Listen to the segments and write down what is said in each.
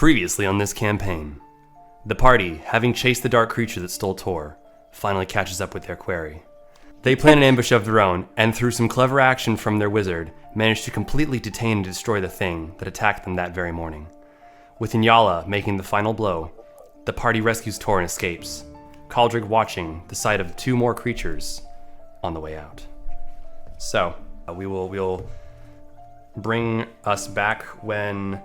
Previously on this campaign, the party, having chased the dark creature that stole Tor, finally catches up with their quarry. They plan an ambush of their own, and through some clever action from their wizard, manage to completely detain and destroy the thing that attacked them that very morning. With Inyala making the final blow, the party rescues Tor and escapes, Caldrig watching the sight of two more creatures on the way out. So, we'll bring us back when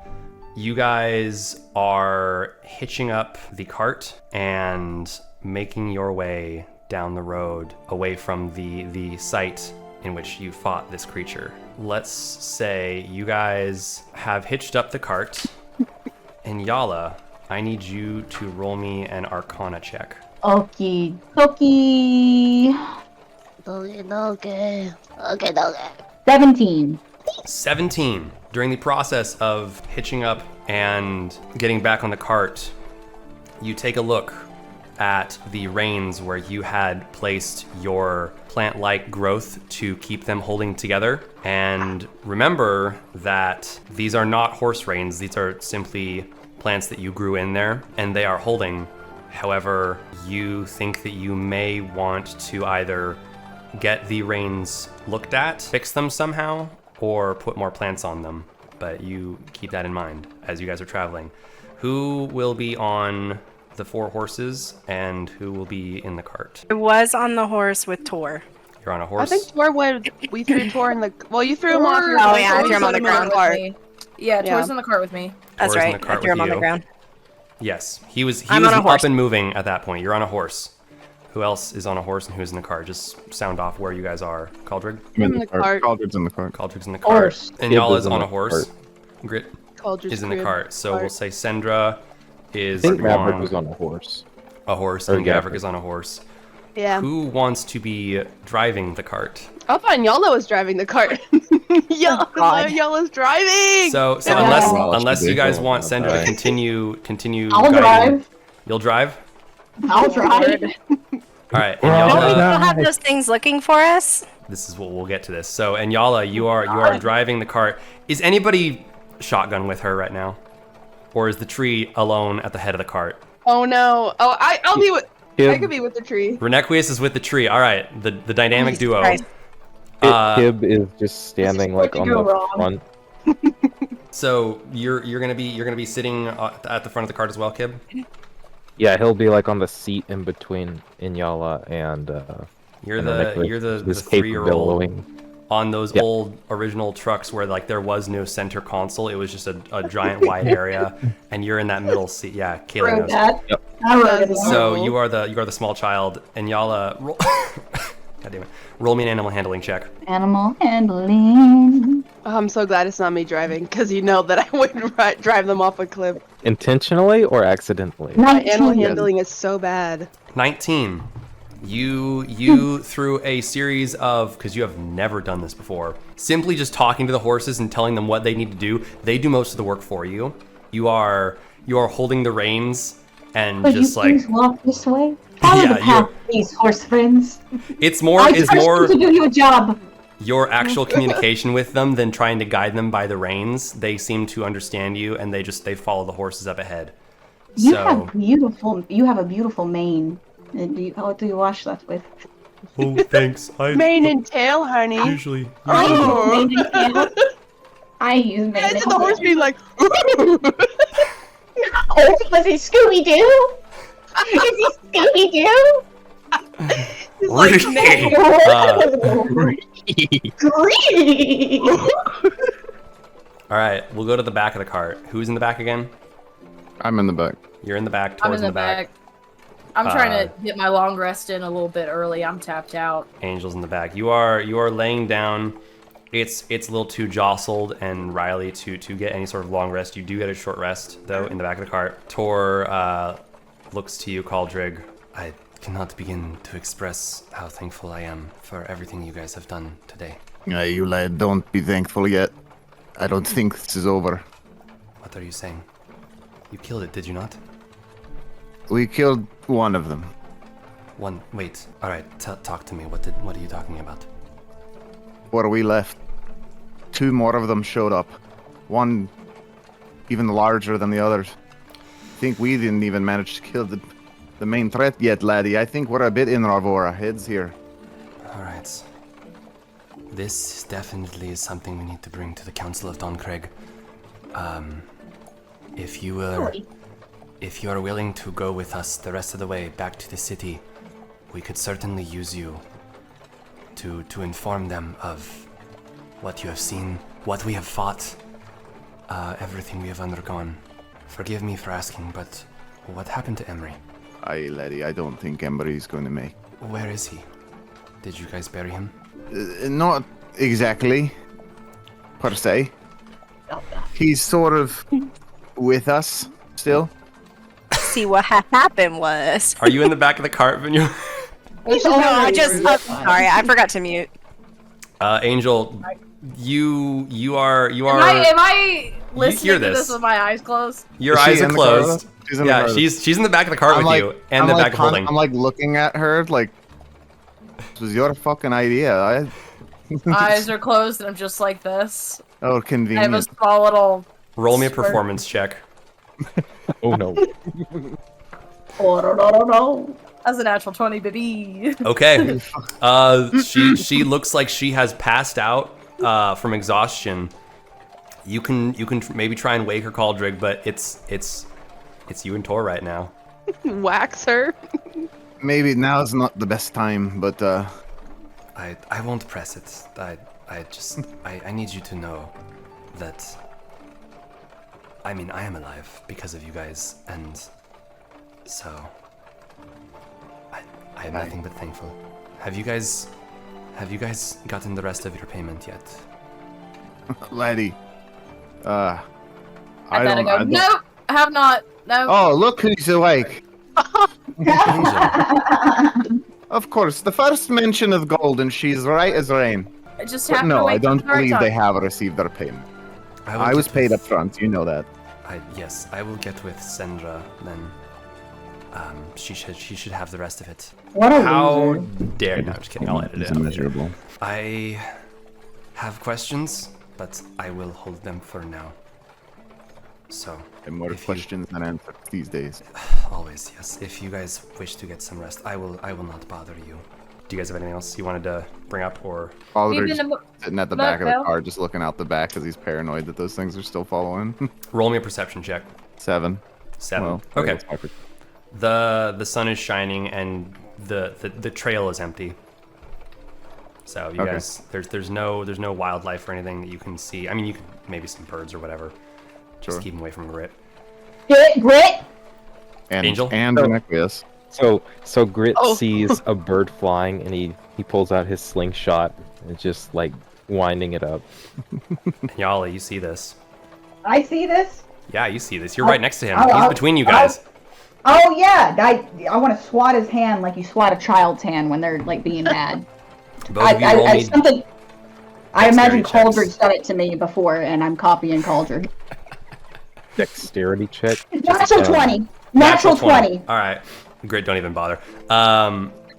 you guys are hitching up the cart and making your way down the road away from the site in which you fought this creature. Let's say you guys have hitched up the cart, and Yala, I need you to roll me an Arcana check. Okie dokie. Okay. 17. During the process of hitching up and getting back on the cart, you take a look at the reins where you had placed your plant-like growth to keep them holding together. And remember that these are not horse reins. These are simply plants that you grew in there, and they are holding. However, you think that you may want to either get the reins looked at, fix them somehow, or put more plants on them. But you keep that in mind as you guys are traveling. Who will be on the 4 horses and who will be in the cart? I was on the horse with Tor. You're on a horse? I think Tor we threw Tor in the... Well, you threw him off your... Oh yeah, I threw him on the ground. Yeah, Tor's in the cart with me. That's Tor's in right, the cart I threw him with on the you. ground. Yes, he was I'm on a up horse. and moving at that point. You're on a horse. Who else is on a horse and who's in the cart? Just sound off where you guys are. Caldrig? I'm in the cart. Caldrid's in the cart. Caldrig's in the cart. Horse. And Kib y'all is is in on the a horse. cart. Grit Caldrid's is in the crib. cart. So we'll say Sendra is I think Maverick on was on a horse. a horse or and Maverick Gaverick. is on a horse. Yeah. Who wants to be driving the cart? I thought Yala was driving the cart. Yala's driving! So Yeah. unless you guys want Sendra to Alright. continue I'll guiding. drive. You'll drive? I'll drive. Alright, Don't we Inyala, still have those things looking for us? this is what we'll get to this. So Inyala, you are driving the cart. Is anybody shotgun with her right now? Or is the tree alone at the head of the cart? Oh no. Oh, I'll be with... I Kib, could be with the tree. Renequius is with the tree. Alright, the dynamic duo. Christ. Kib is just standing like on go the wrong. front. So you're gonna be sitting at the front of the cart as well, Kib? Yeah, he'll be like on the seat in between Inyala and You're and the Renequius. you're the His cape 3-year-old billowing. on those Yeah. old original trucks where like there was no center console. It was just a giant wide area, and you're in that middle seat. Yeah, Kayla Rode knows. that. Yep. I rode it. So you are the small child, and Yala roll. God damn it! Roll me an animal handling check. Animal handling. Oh, I'm so glad it's not me driving, because you know that I wouldn't drive them off a cliff. Intentionally or accidentally? My animal 19. handling is so bad. 19. You through a series of, because you have never done this before, simply just talking to the horses and telling them what they need to do. They do most of the work for you. You are holding the reins and Could just you like please walk this way? Follow Yeah, the path, please, horse friends. it's more I trust you to do your job. your actual communication with them than trying to guide them by the reins. They seem to understand you, and they follow the horses up ahead. You So have a beautiful mane. And what do you wash that with? oh, thanks. Mane and tail, honey. usually I use Oh. mane and tail. I use mane Imagine and the horse tail. being like... Oh, was it Scooby-Doo? Is he Scooby-Doo? He's like, Greedy. all right, we'll go to the back of the cart. Who's in the back again? I'm in the back. You're in the back. I'm Tor's in the back. I'm trying to get my long rest in a little bit early. I'm tapped out. Angel's in the back. You are laying down. It's a little too jostled and Riley to get any sort of long rest. You do get a short rest though in the back of the cart. Tor looks to you, Caldrig. I cannot begin to express how thankful I am for everything you guys have done today. You lad, don't be thankful yet. I don't think this is over. What are you saying? You killed it, did you not? We killed one of them. One. Wait. All right. Talk to me. What are you talking about? Where we left, 2 more of them showed up. One even larger than the others. think we didn't even manage to kill the main threat yet, laddie. I think we're a bit in our heads here. Alright. This definitely is something we need to bring to the Council of Don Craig. If you are willing to go with us the rest of the way back to the city, we could certainly use you to inform them of what you have seen, what we have fought, everything we have undergone. Forgive me for asking, but what happened to Emery? Aye, laddie, I don't think Emery's going to make. Where is he? Did you guys bury him? Not exactly, per se. He's sort of with us still. See, what happened was. Are you in the back of the cart, Vigneault? No, I just. Sorry, I forgot to mute. Angel, you are. Am I listening hear to this. this with my eyes closed? Your Is she eyes are in the car with closed. us? She's in the car Yeah, with us. she's in the back of the cart with you, and the back of holding. I'm like looking at her like, this was your fucking idea. Eyes are closed and I'm just like this. Oh, I have a convenient. small little. Roll me a Squirt. performance check. Oh no. Oh. That's a natural 20, baby. Okay. She looks like she has passed out from exhaustion. You can maybe try and wake her, Caldrig, but it's you and Tor right now. Wax her. Maybe now's not the best time, but I won't press it. I need you to know that. I mean, I am alive because of you guys, and so I am nothing but thankful. Have you guys gotten the rest of your payment yet? laddie, I gotta go. Nope, I have not. No. Oh, look who's awake. Of course, the first mention of gold, and she's right as rain. I just But have to no, wait I don't till the right believe they time. have received their payment. will I was get paid with- up front, you know that. Yes, I will get with Sandra. Then, she should have the rest of it. What a How loser. dare? No, I'm just kidding. I'll edit It's it out. immeasurable. I have questions, but I will hold them for now. So, And more if you- questions than answers these days. always, yes. If you guys wish to get some rest, I will not bother you. Do you guys have anything else you wanted to bring up, or? Aldridge been a- sitting at the back of the Murkvale? car, just looking out the back because he's paranoid that those things are still following. Roll me a perception check. 7. 7. Well, Okay. that's awkward. The sun is shining and the trail is empty. So you Okay. guys, there's no wildlife or anything that you can see. I mean, you can maybe some birds or whatever. Just Sure. keep them away from Grit. Grit. And, Angel? And Oh. Renequius. So Grit Oh. sees a bird flying and he pulls out his slingshot and just like winding it up. Yali, you see this? I see this. Yeah, you see this. You're right next to him. I'll- He's between you guys. Oh yeah, I want to swat his hand like you swat a child's hand when they're like being mad. Both of you roll me. Something. I imagine dexterity checks. Caldridge done it to me before, and I'm copying Caldridge. Dexterity check. Natural 20. Natural 20. All right. Grit, don't even bother.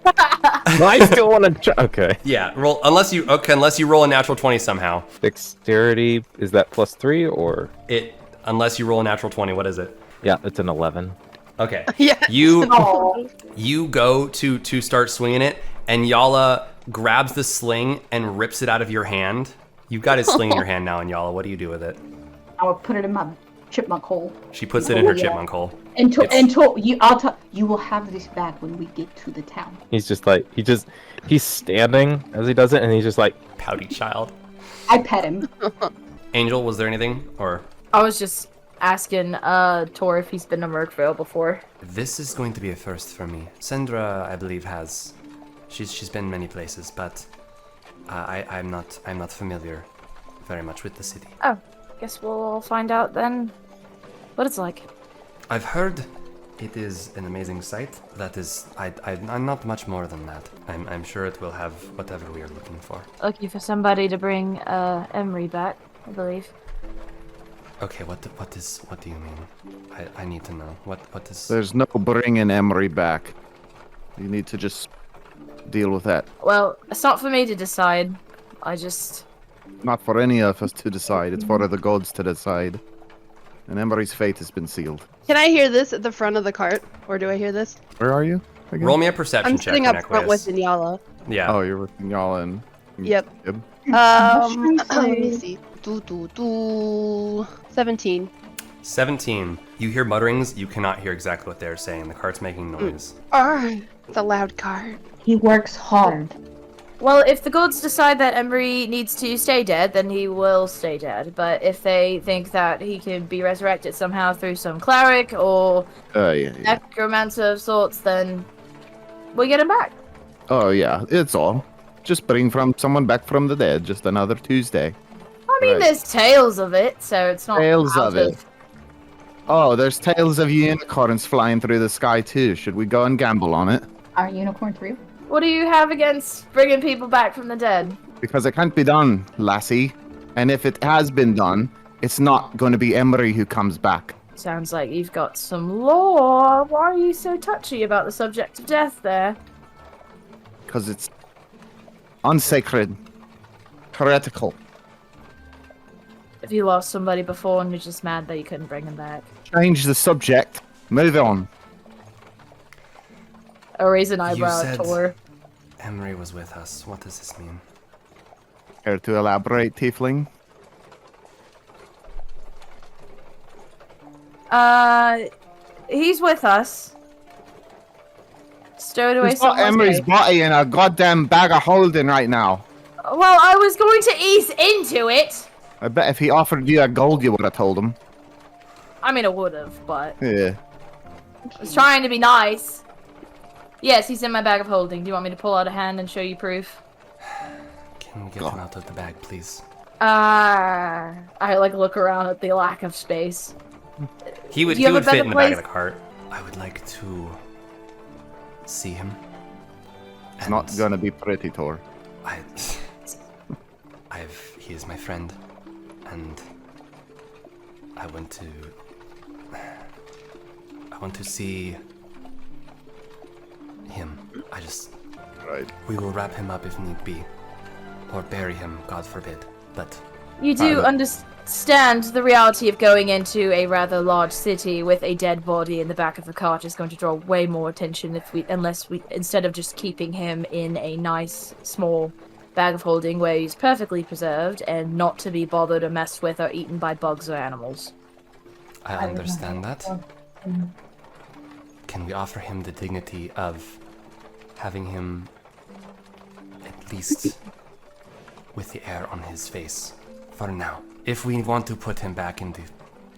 I still want to try. Okay. Yeah, roll unless you roll a natural 20 somehow. Dexterity, is that +3 or? Unless you roll a natural 20, what is it? Yeah, it's an 11. Okay. Yeah. Oh, You go to start swinging it, and Yala grabs the sling and rips it out of your hand. You've got his sling in your hand now, and Yala, what do you do with it? I will put it in my chipmunk hole. She puts it in her Oh, yeah. chipmunk hole. Until you, you will have this back when we get to the town. He's just like, he's standing as he does it and he's just like, Pouty child. I pet him. Angel, was there anything? Or I was just asking Tor if he's been to Murkvale before. this is going to be a first for me. Sandra, I believe, has. She's been many places, but I'm not familiar very much with the city. Oh, guess we'll find out then what it's like. I've heard it is an amazing sight. That is, I'm not much more than that. I'm sure it will have whatever we are looking for. Looking for somebody to bring Emery back, I believe. Okay, what do you mean? I need to know. What is? There's no bringing Emery back. You need to just deal with that. Well, it's not for me to decide. I just... Not for any of us to decide. It's for the gods to decide. and Emery's fate has been sealed. Can I hear this at the front of the cart, or do I hear this? Where are you? Again? Roll me a perception I'm check. sitting for up front with Nequius. Inyala. Yeah. Oh, you're with y'all in. Yep. Yep. Let me see. 17. 17. You hear mutterings. You cannot hear exactly what they're saying. The cart's making noise. It's a loud cart. He works hard. Well, if the gods decide that Emery needs to stay dead, then he will stay dead. But if they think that he can be resurrected somehow through some cleric or Yeah. necromancer of sorts, then we get him back. Oh, yeah. It's all. Just bring someone back from the dead. Just another Tuesday. I mean, Right. there's tales of it, so it's not Tales out of it. Oh, there's tales of unicorns flying through the sky too. Should we go and gamble on it? Are unicorns real? What do you have against bringing people back from the dead? Because it can't be done, lassie. And if it has been done, it's not going to be Emery who comes back. Sounds like you've got some lore. Why are you so touchy about the subject of death there? Because it's unsacred, heretical. Have you lost somebody before and you're just mad that you couldn't bring him back? Change the subject. Move on. Or raise an eyebrow said- at Tor. Emery was with us. What does this mean? Care to elaborate, Tiefling? He's with us. Stowed away He's got somewhere. Emery's safe. body in a goddamn bag of holding right now. Well, I was going to ease into it. I bet if he offered you a gold, you would have told him. I mean, I would have, but Yeah. I was trying to be nice. Yes, he's in my bag of holding. Do you want me to pull out a hand and show you proof? Can we get him out of the bag, please? I look around at the lack of space. He would Do you have a fit better in the back of place? the cart. I would like to see him. It's not gonna be pretty, Tor. He is my friend, and I want to see him. Right. We will wrap him up if need be, or bury him, God forbid. But You do understand the reality of going into a rather large city with a dead body in the back of the cart is going to draw way more attention unless we instead of just keeping him in a nice small bag of holding where he's perfectly preserved and not to be bothered or messed with or eaten by bugs or animals. I understand that. Can we offer him the dignity of having him at least with the air on his face for now? If we want to put him back in the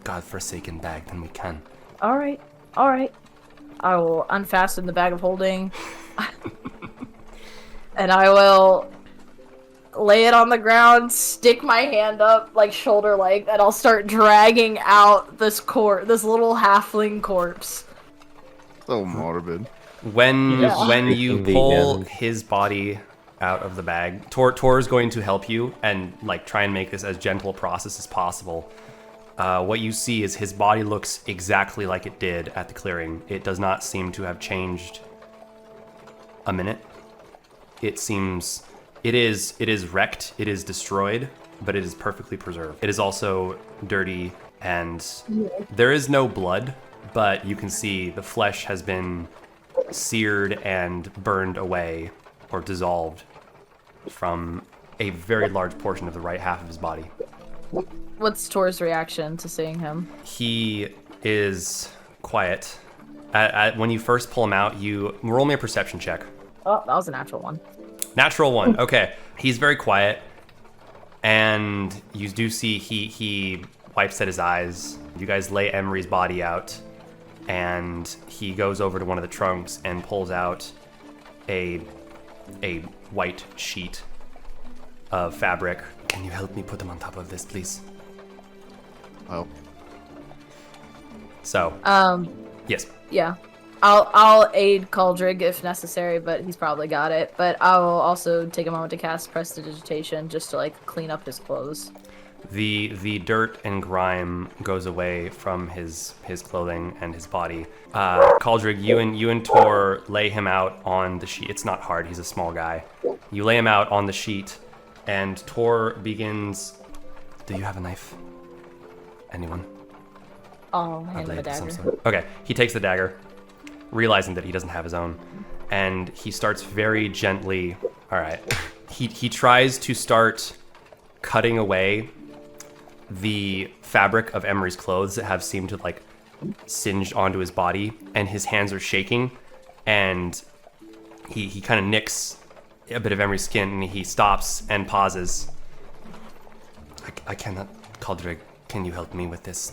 godforsaken bag, then we can. All right. I will unfasten the bag of holding, and I will lay it on the ground, stick my hand up, like shoulder length, and I'll start dragging out this little halfling corpse. So morbid. When Yeah. you The pull end. his body out of the bag, Tor is going to help you and try and make this as gentle a process as possible. What you see is his body looks exactly like it did at the clearing. It does not seem to have changed a minute. It seems it is wrecked, it is destroyed, but it is perfectly preserved. It is also dirty, and there is no blood, but you can see the flesh has been seared and burned away or dissolved from a very large portion of the right half of his body. What's Tor's reaction to seeing him? He is quiet. When you first pull him out, you roll me a perception check. Oh, that was a natural one. Natural one. Okay. He's very quiet, and you do see he wipes at his eyes. You guys lay Emery's body out, and he goes over to one of the trunks and pulls out a white sheet of fabric. Can you help me put them on top of this, please? Oh. So, yes. Yeah. I'll aid Caldrig if necessary, but he's probably got it. But I will also take a moment to cast Prestidigitation just to clean up his clothes. The dirt and grime goes away from his clothing and his body. Caldrig, you and Tor lay him out on the sheet. It's not hard. He's a small guy. You lay him out on the sheet, and Tor begins. Do you have a knife? Anyone? I'll hand him a blade of some dagger. sort. Okay, he takes the dagger, realizing that he doesn't have his own, and he starts very gently. All right, he tries to start cutting away the fabric of Emery's clothes that have seemed to like singed onto his body, and his hands are shaking, and he kind of nicks a bit of Emery's skin, and he stops and pauses. I cannot, Caldrig, can you help me with this?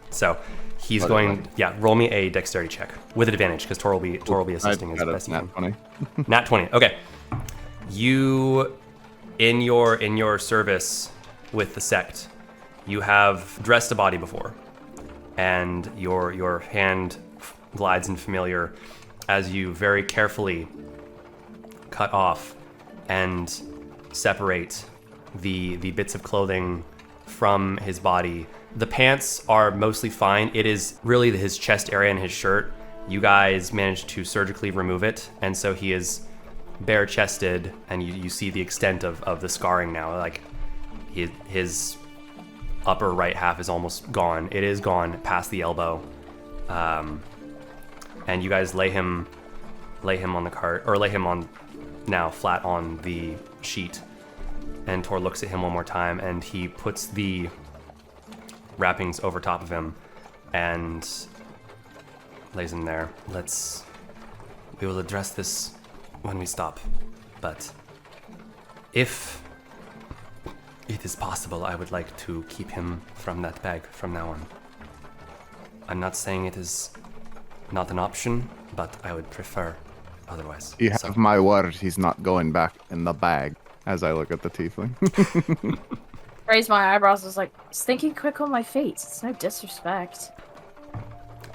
So he's going, roll me a dexterity check with advantage, because Tor will be assisting as best he can. 20. Nat 20. Okay. You, in your service with the sect, you have dressed a body before, and your hand glides in familiar as you very carefully cut off and separate the bits of clothing from his body. The pants are mostly fine. It is really his chest area and his shirt. You guys managed to surgically remove it, and so he is bare-chested, and you see the extent of the scarring now. Like his upper right half is almost gone. It is gone past the elbow, and you guys lay him on the cart, or lay him on now flat on the sheet. And Tor looks at him one more time, and he puts the wrappings over top of him and lays him there. We will address this when we stop, but if it is possible, I would like to keep him from that bag from now on. I'm not saying it is not an option, but I would prefer otherwise. You have my word, he's not going back in the bag, as I look at the tiefling. Raise my eyebrows, was like, just thinking quick on my face. It's no disrespect.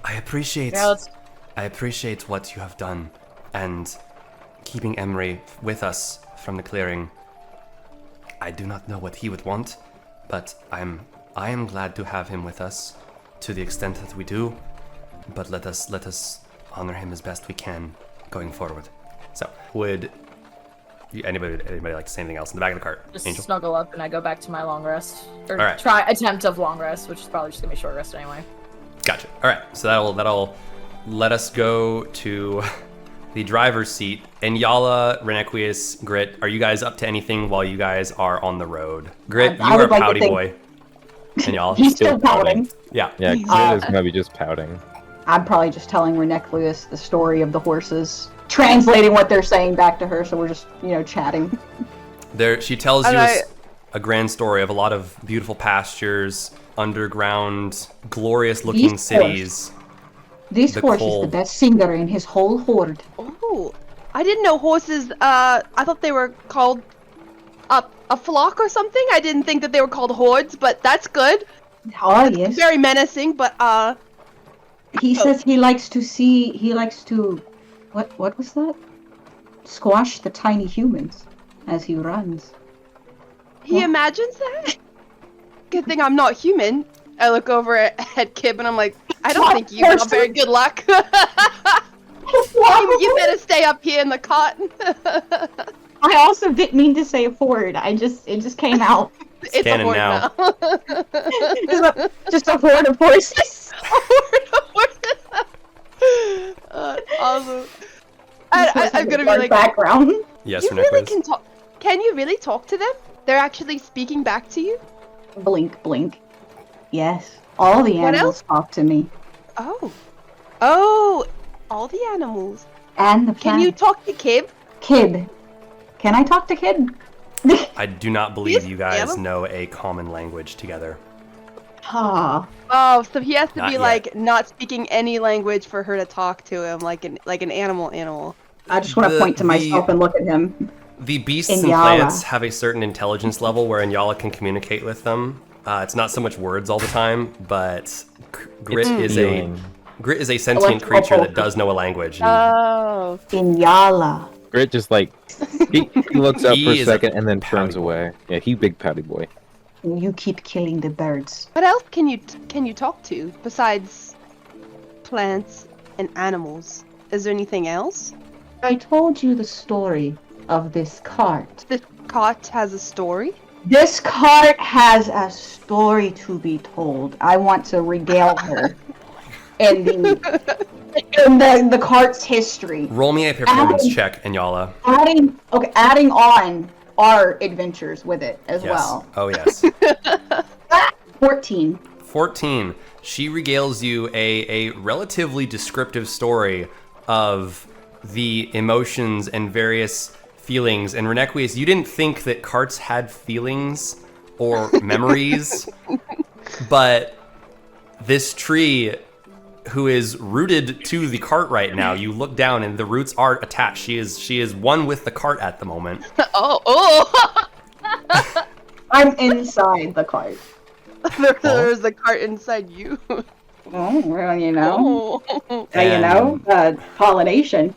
I appreciate what you have done, and keeping Emery with us from the clearing. I do not know what he would want, but I am glad to have him with us to the extent that we do. But let us honor him as best we can going forward. So, would anybody like to say anything else in the back of the cart? Just Angel? snuggle up and I go back to my long rest. Or All right. attempt of long rest, which is probably just gonna be a short rest anyway. Gotcha. All right, so that'll let us go to the driver's seat. And Yala, Renequius, Grit, are you guys up to anything while you guys are on the road? Grit, you I are would like to pouty think- boy. And Yala, He's still pouting. yeah. Yeah, Grit is maybe just pouting. I'm probably just telling Reneklius the story of the horses, translating what they're saying back to her, so we're just, chatting. She tells you And a grand story of a lot of beautiful pastures, underground, glorious-looking These cities. This The horse coal. is the best singer in his whole horde. Oh, I didn't know horses. I thought they were called a flock or something. I didn't think that they were called hordes, but that's good. Oh, yes. Very menacing, but He says he likes to, what was that? Squash the tiny humans as he runs. he imagines that. Good thing I'm not human. I look over at Kib and I'm like, I don't think you got very good luck. You better stay up here in the cot. I also didn't mean to say a horde. it just came out. It's a canon horde now. now. Just a horde of horses. Awesome. I'm gonna be like, background. Yes, you really Renequius. can talk. Can you really talk to them? They're actually speaking back to you? Blink, blink. Yes, all the What animals talk to me, Oh, all the animals. and the Can you planet. talk to Kib? Kid? Can I talk to Kid? I do not believe Yes, you guys Yala. know a common language together. Ah, Oh, so he has to Not be yet. like not speaking any language for her to talk to him, like an animal. I just want to The- point to myself the- and look at him. The beasts In and Yala. plants have a certain intelligence level where Yala can communicate with them. It's not so much words all the time, but Grit It's is feeling. Grit is a sentient creature that does know a language. and Oh. In Yala. Grit just like he looks up He for a is a second and then pouty turns boy. away. Yeah, he big pouty boy. You keep killing the birds. What else can you talk to besides plants and animals? Is there anything else? I told you the story of this cart. The cot has a story. This cart has a story to be told. I want to regale her in the cart's history. Roll me a performance check, Inyala. Adding on our adventures with it as Yes. well. Oh, yes. 14. 14. She regales you a relatively descriptive story of the emotions and various feelings. And Renequius, you didn't think that carts had feelings or memories, but this tree, who is rooted to the cart right now, you look down and the roots are attached. She is one with the cart at the moment. Oh. I'm inside the cart. There's a cart inside you. Oh, well, you know. And- Pollination.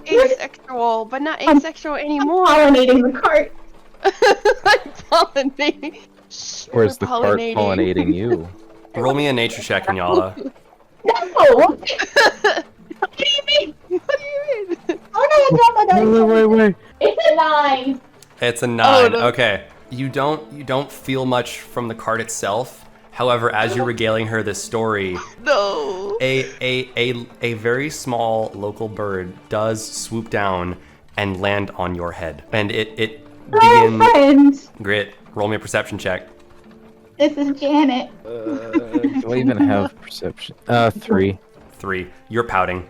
Asexual, but not asexual anymore. Pollinating the cart. I'm pollinating. Where's the cart Pollinating. pollinating you? Roll me a nature check, Inyala. No! What do you mean? What do you mean? Oh, no. Wait. It's a 9. It's a 9. no. Okay. You don't feel much from the cart itself. However, as you're regaling her this story, No. a very small local bird does swoop down and land on your head. And it begins... Friends. Grit, roll me a perception check. This is Janet. Do I even have perception? 3. 3. You're pouting. You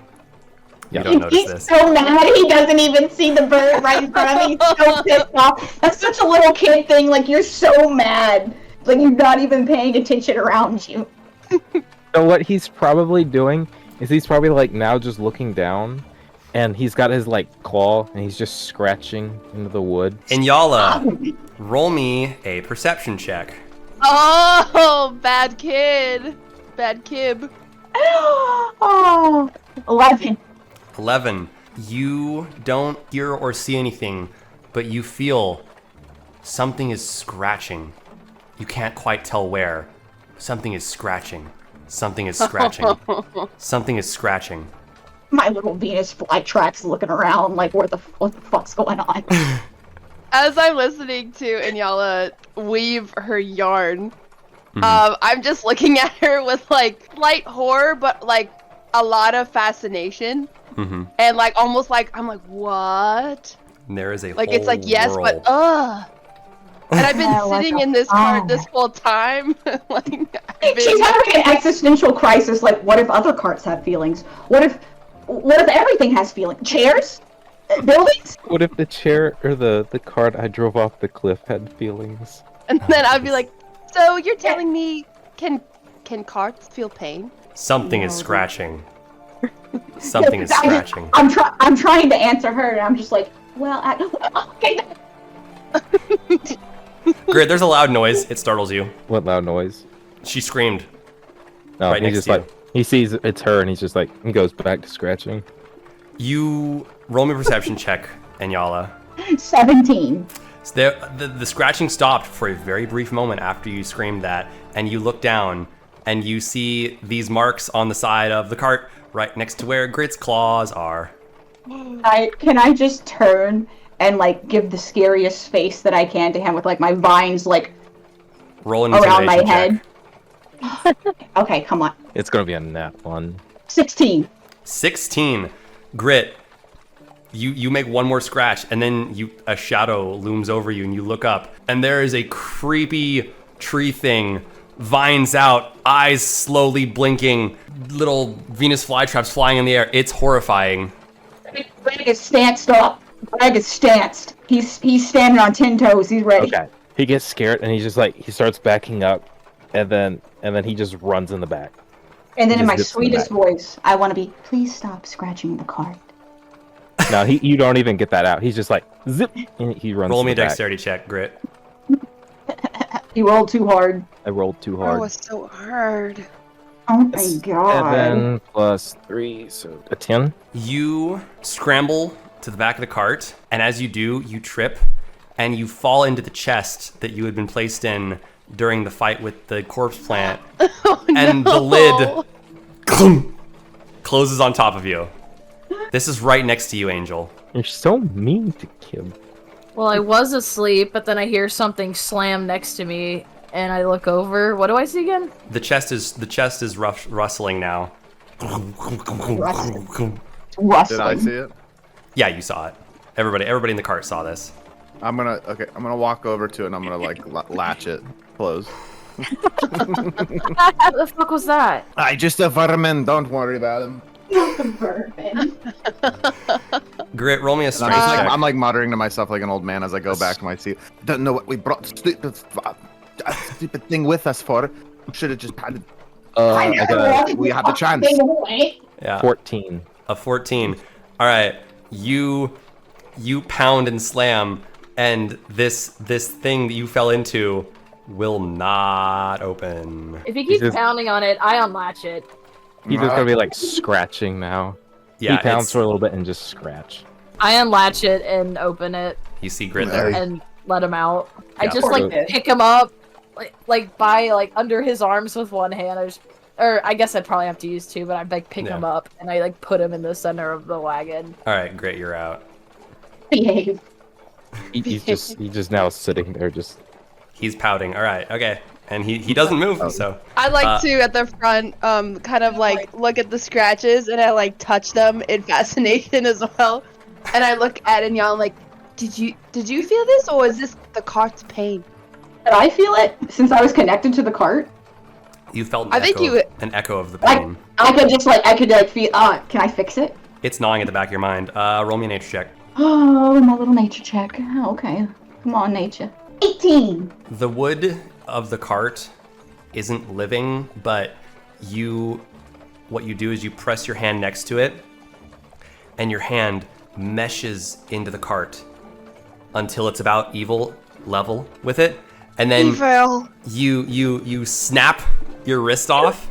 Yeah. don't notice He's this. so mad he doesn't even see the bird right in front of him. He's so pissed off. That's such a little kid thing. Like, you're so mad. Like, you're not even paying attention around you. So what he's probably doing is he's probably like now just looking down, and he's got his like claw, and he's just scratching into the wood. Inyala, roll me a perception check. Oh, bad kid. Bad kib. Oh, 11. 11. You don't hear or see anything, but you feel something is scratching. You can't quite tell where. Something is scratching. Something is scratching. Something is scratching. My little Venus flytraps looking around like, what the fuck's going on? As I'm listening to Inyala weave her yarn, I'm just looking at her with like light horror, but like a lot of fascination, and like almost like I'm like, what? And there is a Like whole it's like yes, world. but and I've been Like sitting a in this cart this bomb. whole time. Like I've She's been, having an existential crisis. Like, what if other carts have feelings? What if everything has feelings? Chairs? Buildings? What if the chair or the cart I drove off the cliff had feelings? and then I'd be like, so you're telling me can carts feel pain? Something is scratching. Something is scratching. I'm trying to answer her, and I'm just like, well, okay. Grit, there's a loud noise. It startles you. What loud noise? She screamed. No, Right he next just to you. like he sees it's her, and he's just like he goes back to scratching. You roll me a perception check, Inyala. 17. So the scratching stopped for a very brief moment after you screamed that, and you look down, and you see these marks on the side of the cart right next to where Grit's claws are. Can I just turn and like give the scariest face that I can to him with like my vines like Roll an around my intimidation check. head? Okay, come on. It's gonna be a nat one. 16. 16. Grit, you make one more scratch, and then a shadow looms over you, and you look up, and there is a creepy tree thing, vines out, eyes slowly blinking, little Venus flytraps flying in the air. It's horrifying. Greg is stanced up. Greg is stanced. He's standing on 10 toes. He's ready. Okay. He gets scared, and he's just like he starts backing up, and then he just runs in the back. And then in Just my zips in the sweetest back. voice, I want to be, please stop scratching the cart. No, you don't even get that out. He's just like zip, and he runs. Roll to me a the back. dexterity check, Grit. He rolled too hard. I rolled too hard. Oh, it's so hard. Oh my god. 7 plus 3, so a 10. You scramble to the back of the cart, and as you do, you trip, and you fall into the chest that you had been placed in during the fight with the corpse plant, and the lid closes on top of you. This is right next to you, Angel. You're so mean to Kim. Well, I was asleep, but then I hear something slam next to me, and I look over. What do I see again? The chest is rustling now. Rustling. Did I see it? Yeah, you saw it. Everybody in the cart saw this. I'm gonna walk over to it and I'm gonna like latch it close. What the fuck was that? I just a vermin. Don't worry about him. Vermin. Grit, roll me a And strength I'm, check. I'm like muttering to myself like an old man as I go back to my seat. Don't know what we brought a stupid thing with us for. Should have just had it. I got We had the chance. Yeah. 14. A 14. All right, you pound and slam, and this thing that you fell into will not open. If you keep Jesus. pounding on it, I unlatch it. He's just gonna be like scratching now. Yeah, he pounds it's- for a little bit and just scratch. I unlatch it and open it You see Grit there. and let him out. I Yeah. just like Okay. pick him up, like by like under his arms with one hand. I guess I'd probably have to use two, but I like pick him Yeah. up and I like put him in the center of the wagon. All right, Grit, you're out. Behave. He's just now sitting there just. He's pouting. All right, okay, and he doesn't move. So I like to at the front, kind of like look at the scratches and I like touch them in fascination as well. And I look at it and y'all like, did you feel this or is this the cart's pain? Did I feel it since I was connected to the cart? you felt I think an echo of the Like pain. I could feel. Can I fix it? It's gnawing at the back of your mind. Roll me a nature check. Oh, my little nature check. Oh, okay. Come on, nature. 18. The wood of the cart isn't living, but what you do is you press your hand next to it, and your hand meshes into the cart until it's about level with it, and then Evil. you snap your wrist off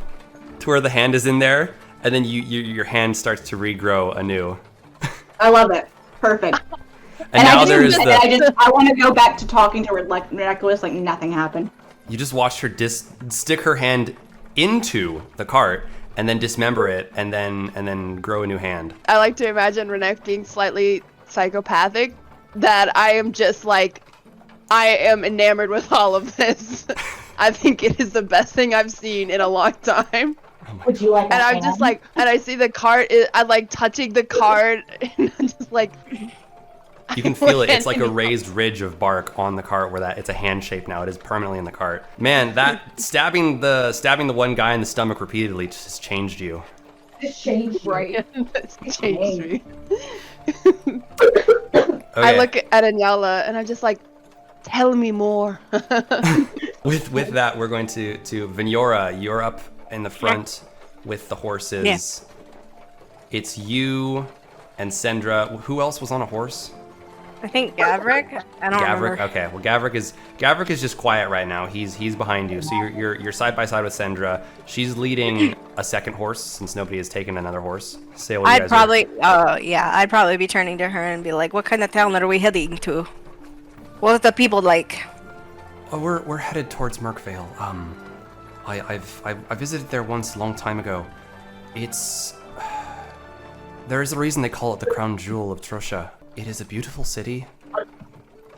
to where the hand is in there, and then your hand starts to regrow anew. I love it. Perfect. And now there is I want to go back to talking to her like miraculous, like nothing happened. You just watched her stick her hand into the cart and then dismember it and then grow a new hand. I like to imagine Renek being slightly psychopathic, that I am just like, I am enamored with all of this. I think it is the best thing I've seen in a long time. Would you like? And I'm just like, and I see the cart, I'm like touching the cart, and I'm just like, You can feel it. It's like a raised ridge of bark on the cart where it's a hand shape now. It is permanently in the cart. Man, that stabbing the one guy in the stomach repeatedly just changed you. It's changed. Right. it's changed me. Okay. I look at Anyala and I'm just like, tell me more. With that, we're going to Vignora. You're up in the front with the horses. Yeah. It's you and Sendra. Who else was on a horse? I think Gavrik. I don't Gavrik. remember. Okay. Well, Gavrik is just quiet right now. He's behind you. So you're side by side with Sendra. She's leading a second horse since nobody has taken another horse. Say what you guys I'd probably be turning to her and be like, "What kind of town are we heading to? What's the people like?" Oh, we're headed towards Murkvale. I visited there once a long time ago. There is a reason they call it the crown jewel of Trusha. It is a beautiful city.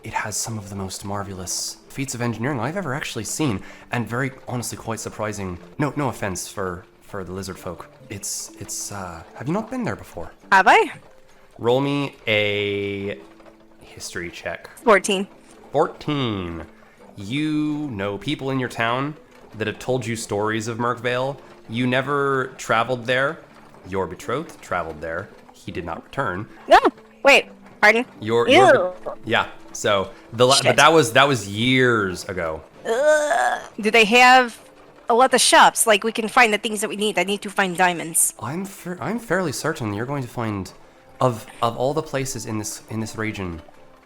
It has some of the most marvelous feats of engineering I've ever actually seen, and very honestly quite surprising. No offense for the lizard folk. It's have you not been there before? Have I? Roll me a history check. 14. 14. You know people in your town that have told you stories of Murkvale. You never traveled there. Your betrothed traveled there. He did not return. No. Wait. Pardon? Your yeah. So but that was years ago. Do they have a lot of shops? Like we can find the things that we need. I need to find diamonds. I'm fairly certain you're going to find of all the places in this region,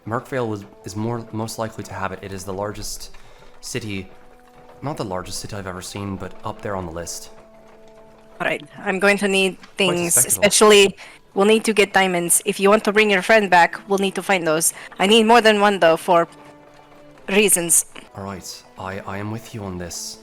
Murkvale is most likely to have it. It is the largest city, not the largest city I've ever seen, but up there on the list. All right. I'm going to need things, spectacle. especially we'll need to get diamonds. If you want to bring your friend back, we'll need to find those. I need more than one though for reasons. All right, I am with you on this.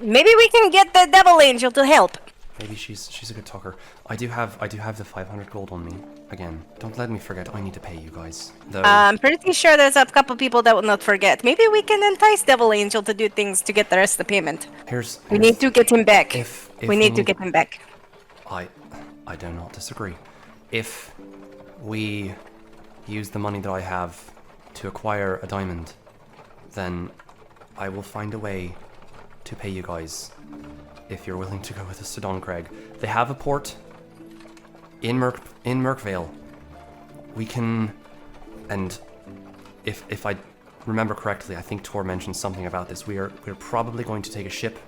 Maybe we can get the devil angel to help. Maybe she's a good talker. I do have the 500 gold on me. Again, don't let me forget. I need to pay you guys. Though, I'm pretty sure there's a couple people that will not forget. Maybe we can entice Devil Angel to do things to get the rest of the payment. We need to get him back. If we need to get him back. I do not disagree. If we use the money that I have to acquire a diamond, then I will find a way to pay you guys. If you're willing to go with us to Doncrag. They have a port in Murkvale. We can, and if I remember correctly, I think Tor mentioned something about this. We're probably going to take a ship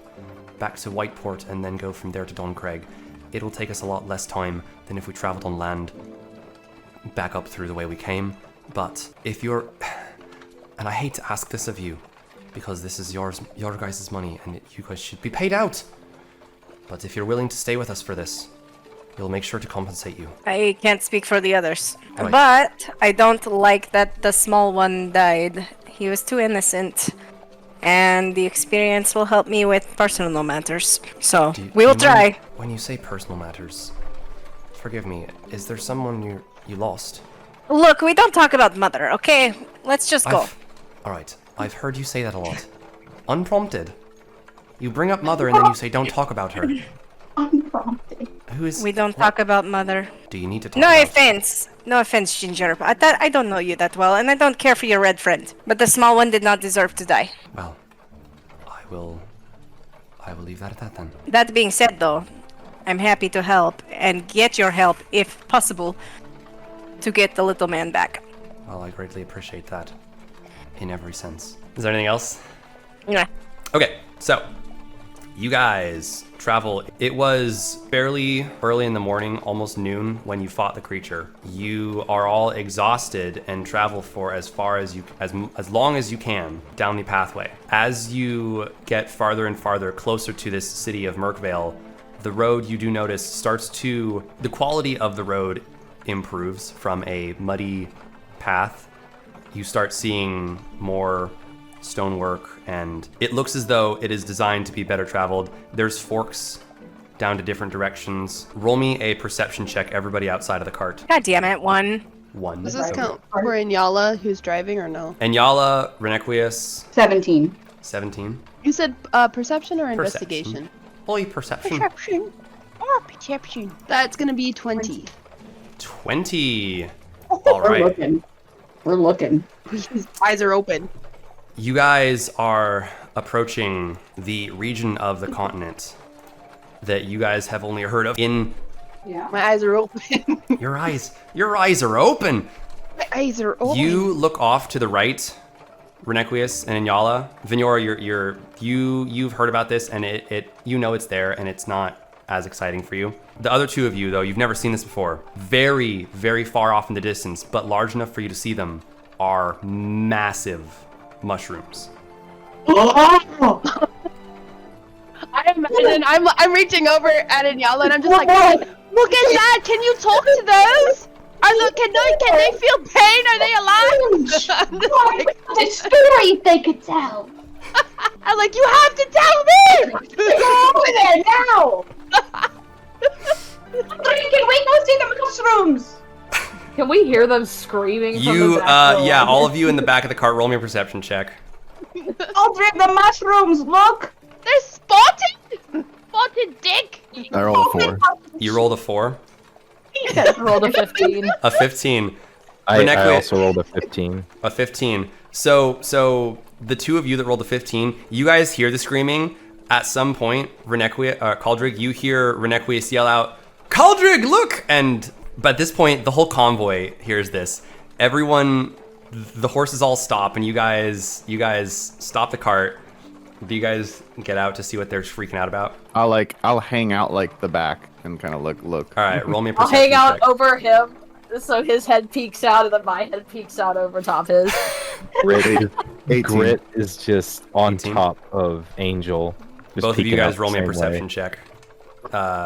back to Whiteport and then go from there to Doncrag. It'll take us a lot less time than if we traveled on land back up through the way we came. But if you're, and I hate to ask this of you, because this is your guys' money and you guys should be paid out. But if you're willing to stay with us for this, we'll make sure to compensate you. I can't speak for the others. Right. But I don't like that the small one died. He was too innocent. And the experience will help me with personal matters. So, we will try. When you say personal matters, forgive me, is there someone you lost? Look, we don't talk about Mother, okay? Let's just go. Alright, I've heard you say that a lot. Unprompted. You bring up Mother and then you say don't talk about her. Unprompted. Who is... We don't talk about Mother. Do you need to talk No about... offense. No offense, Ginger. I don't know you that well, and I don't care for your red friend. But the small one did not deserve to die. Well, I will leave that at that then. That being said, though, I'm happy to help, and get your help, if possible, to get the little man back. Well, I greatly appreciate that. In every sense. Is there anything else? Yeah. Okay, so... You guys travel. It was fairly early in the morning, almost noon, when you fought the creature. You are all exhausted and travel for as long as you can down the pathway. As you get farther and farther closer to this city of Murkvale, the road, you do notice, the quality of the road improves from a muddy path. You start seeing more stonework, and it looks as though it is designed to be better traveled. There's forks down to different directions. Roll me a perception check, everybody outside of the cart. God damn it, 1. 1. Does this count for Inyala, who's driving, or no? Enyala, Renequius, 17. 17. You said perception or investigation? Holy perception. Perception. Or perception. That's gonna be 20. 20. We're All right. looking. We're looking. His eyes are open. You guys are approaching the region of the continent that you guys have only heard of in... Yeah. My eyes are open. Your eyes are open. My eyes are open. You look off to the right, Renequius and Inyala. Vignora, you've heard about this, and it you know it's there, and it's not as exciting for you. The other two of you, though, you've never seen this before. Very, very far off in the distance, but large enough for you to see them, are massive mushrooms. Oh! I imagine I'm reaching over at Inyala and I'm just like, look at that! Can you talk to those? Can they feel pain? Are they alive? I'm just like, The story they could tell. I'm like, you have to tell me! Go over there now. Can we go see the mushrooms? Can we hear them screaming from You, the back row? yeah, all of you in the back of the cart, roll me a perception check. Aldrich, the mushrooms, look! They're spotted! Spotted dick! I rolled a 4. You rolled a 4. Rolled a 15. A 15. I Renequius- also rolled a 15. A 15. So the two of you that rolled a 15, you guys hear the screaming. At some point, Caldrig, you hear Renequius yell out, "Caldrig, look!" But at this point, the whole convoy hears this. Everyone, the horses all stop, and you guys stop the cart. Do you guys get out to see what they're freaking out about? I'll hang out like the back and kind of look. All right, roll me a I'll perception hang out check. over him, so his head peeks out, and then my head peeks out over top his. Grit, 18. Grit is just on 18. top of Angel. Just Both of you peeking guys out roll me a the same perception way. check.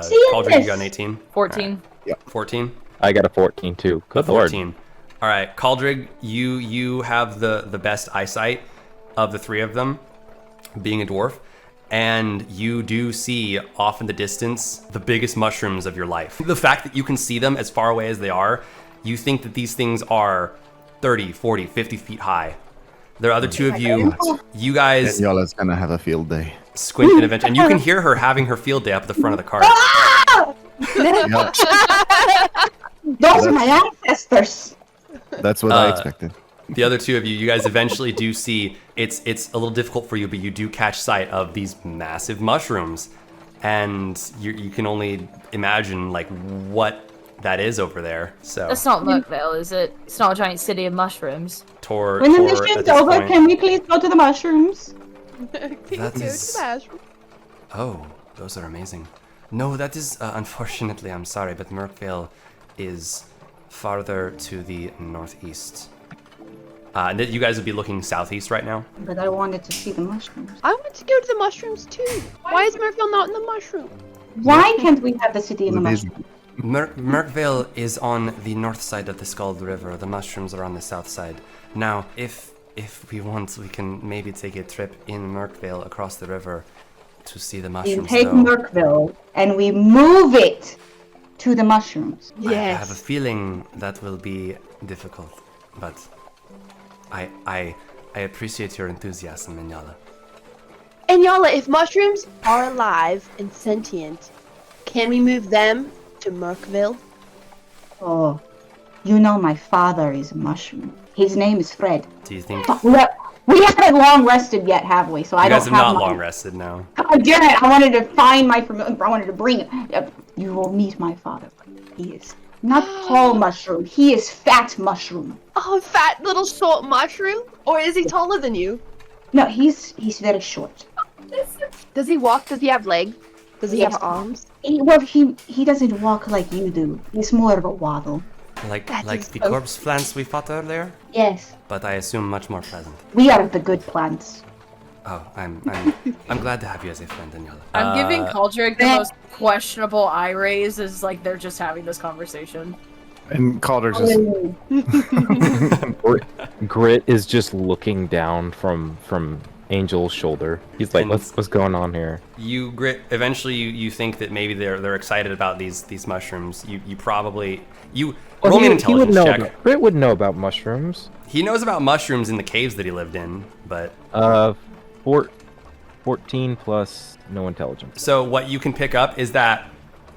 See Caldrig, this? you got an 18. 14. 14. I got a 14 too. Good lord. 14. All right, Caldrig, you have the best eyesight of the three of them, being a dwarf. and you do see off in the distance the biggest mushrooms of your life. The fact that you can see them as far away as they are, you think that these things are 30, 40, 50 feet high. There are other two of you. You guys Yala's gonna have a field day. squint and eventually, and you can hear her having her field day up at the front of the cart. Yeah, Those are my ancestors. that's what I expected. The other two of you, you guys eventually do see, it's a little difficult for you, but you do catch sight of these massive mushrooms. And you can only imagine like what that is over there. So That's not Murkvale, is it? It's not a giant city of mushrooms. Tor, When the Tor at mission's this over, point- can we please go to the mushrooms? That is... Oh, those are amazing. No, that is, unfortunately, I'm sorry, but Murkvale is farther to the northeast. And that you guys would be looking southeast right now? But I wanted to see the mushrooms. I want to go to the mushrooms too. Why is Murkvale not in the mushroom? Why can't we have the city in the It is- mushrooms? Murkvale is on the north side of the Scald River. The mushrooms are on the south side. Now, if we want, we can maybe take a trip in Murkvale across the river to see the We mushrooms. take though. Murkville and we move it to the mushrooms. I have a feeling that will be difficult, but I appreciate your enthusiasm, Inyala. And Yala, if mushrooms are alive and sentient, can we move them to Murkvale? Oh, you know my father is a mushroom. His name is Fred. Do you think But we haven't long rested yet, have we? So I you don't guys have not my- long rested now? I didn't. I wanted to find my familiar. I wanted to bring it. You will meet my father. He is not tall mushroom. He is fat mushroom. Oh, fat little short mushroom? Or is he taller than you? No, he's very short. Does he walk? Does he have legs? Does he Yes. have arms? He doesn't walk like you do. He's more of a waddle. Like is the so- corpse plants we fought earlier? Yes, But I assume much more pleasant. we are the good plants. Oh, I'm glad to have you as a friend, Inyala. I'm giving Caldric the most questionable eye raise as like they're just having this conversation. And Calder's just Grit is just looking down from Angel's shoulder. He's like, And- what's going on here? You Grit. Eventually, you think that maybe they're excited about these mushrooms. You probably roll me an intelligence check. Grit would know about mushrooms. He knows about mushrooms in the caves that he lived in, but 14 plus no intelligence. so what you can pick up is that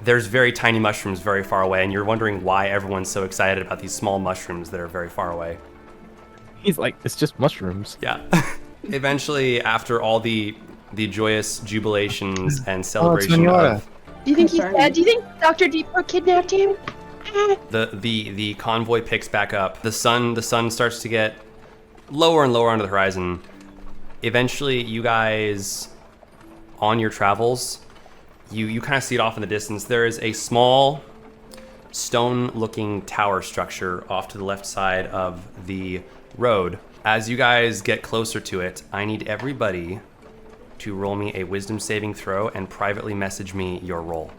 there's very tiny mushrooms very far away, and you're wondering why everyone's so excited about these small mushrooms that are very far away. He's like, it's just mushrooms. Yeah. Eventually, after all the joyous jubilations and celebration Senora. of Do you think he's Concerning. dead? Do you think Dr. Deeper kidnapped him? the convoy picks back up. The sun starts to get lower and lower under the horizon. Eventually, you guys, on your travels, you kind of see it off in the distance. There is a small stone-looking tower structure off to the left side of the road. As you guys get closer to it, I need everybody to roll me a wisdom saving throw and privately message me your roll.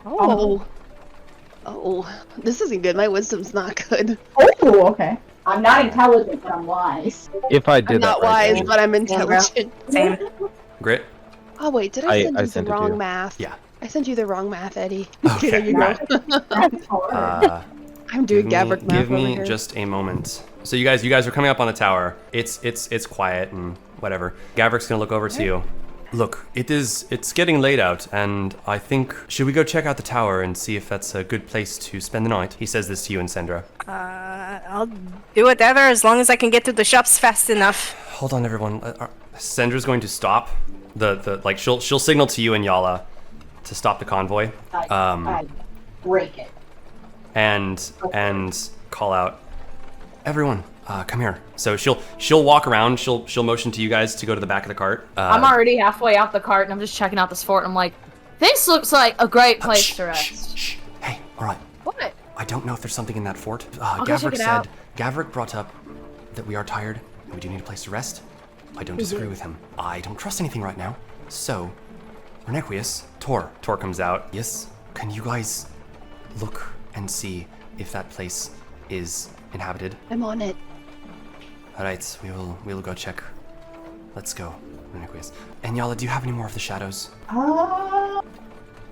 Oh. This isn't good. My wisdom's not good. Oh, okay. I'm not intelligent, but I'm wise. If I did I'm not that right wise, now- but I'm intelligent. Same. Grit? Oh wait, did I I send you the sent it to wrong you. math? Yeah. I sent you the wrong math, Eddie. Okay, There you go. right. That's hard. I'm doing Gavrik math Give over me here. just a moment. So you guys are coming up on the tower. It's quiet and whatever. Gavrik's gonna look over to you. Look, it's getting late out, and I think should we go check out the tower and see if that's a good place to spend the night? He says this to you and Sandra. I'll do whatever as long as I can get to the shops fast enough. Hold on, everyone. Sendra's going to stop like she'll signal to you and Yala to stop the convoy. I break it. and call out, everyone, come here. So she'll walk around. She'll motion to you guys to go to the back of the cart. I'm already halfway out the cart and I'm just checking out this fort and I'm like, this looks like a great place shh, to rest. shh, shh. Hey, all right. What? I don't know if there's something in that fort. I'll go check Gavrik it out. Gavrik brought up that we are tired and we do need a place to rest. I don't disagree with him. I don't trust anything right now. So, Renequius, Tor comes out. Yes, can you guys look and see if that place is inhabited? I'm on it. All right, we'll go check. Let's go. Renequius. And Yala, do you have any more of the shadows?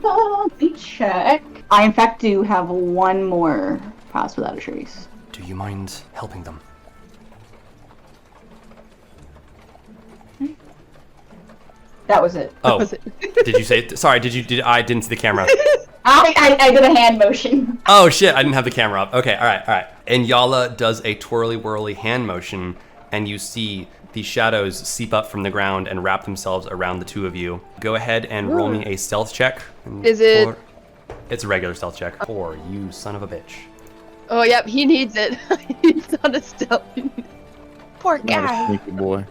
Let me check. I, in fact, do have one more pass without a trace. Do you mind helping them? That was it. Oh, did you say it? Sorry, I didn't see the camera. I did a hand motion. Oh shit, I didn't have the camera up. Okay, all right. And Yala does a twirly-whirly hand motion, and you see the shadows seep up from the ground and wrap themselves around the two of you. Go ahead and roll me a stealth check. Is it? It's a regular stealth check. 4, you son of a bitch. Oh, yep, he needs it. He's not a stealthy. Poor Not a guy. sneaky boy.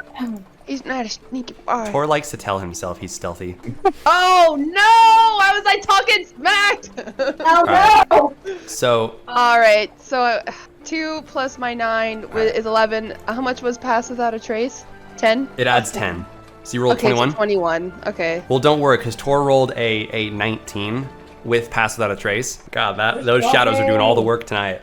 He's not a sneaky boy. Tor likes to tell himself he's stealthy. Oh no! I was like talking smack. Oh no! So, All right, so 2 plus my 9 is 11. How much was pass without a trace? 10. it adds 10. So you rolled Okay, 21? so 21. Okay. Well, don't worry, because Tor rolled a 19 with pass without a trace. God, those shadows are doing all the work tonight.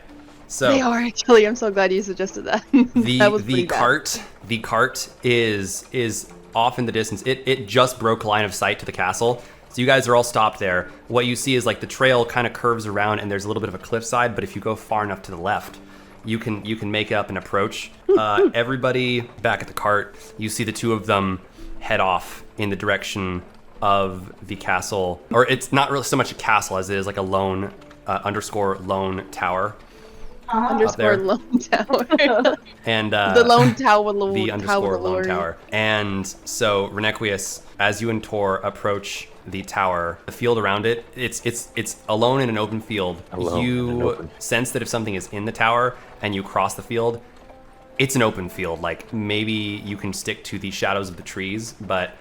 So They are actually. I'm so glad you suggested that. That was pretty bad. The cart is off in the distance. It just broke line of sight to the castle. So you guys are all stopped there. What you see is like the trail kind of curves around and there's a little bit of a cliffside, but if you go far enough to the left, you can make up an approach. Everybody back at the cart, you see the two of them head off in the direction of the castle. Or it's not really so much a castle as it is like a lone _lone tower. Underscore lone tower. And the lone tower. The underscore lone tower. And so Renequius, as you and Tor approach the tower, the field around it, it's alone in an open field. You sense that if something is in the tower and you cross the field, it's an open field. Like maybe you can stick to the shadows of the trees, but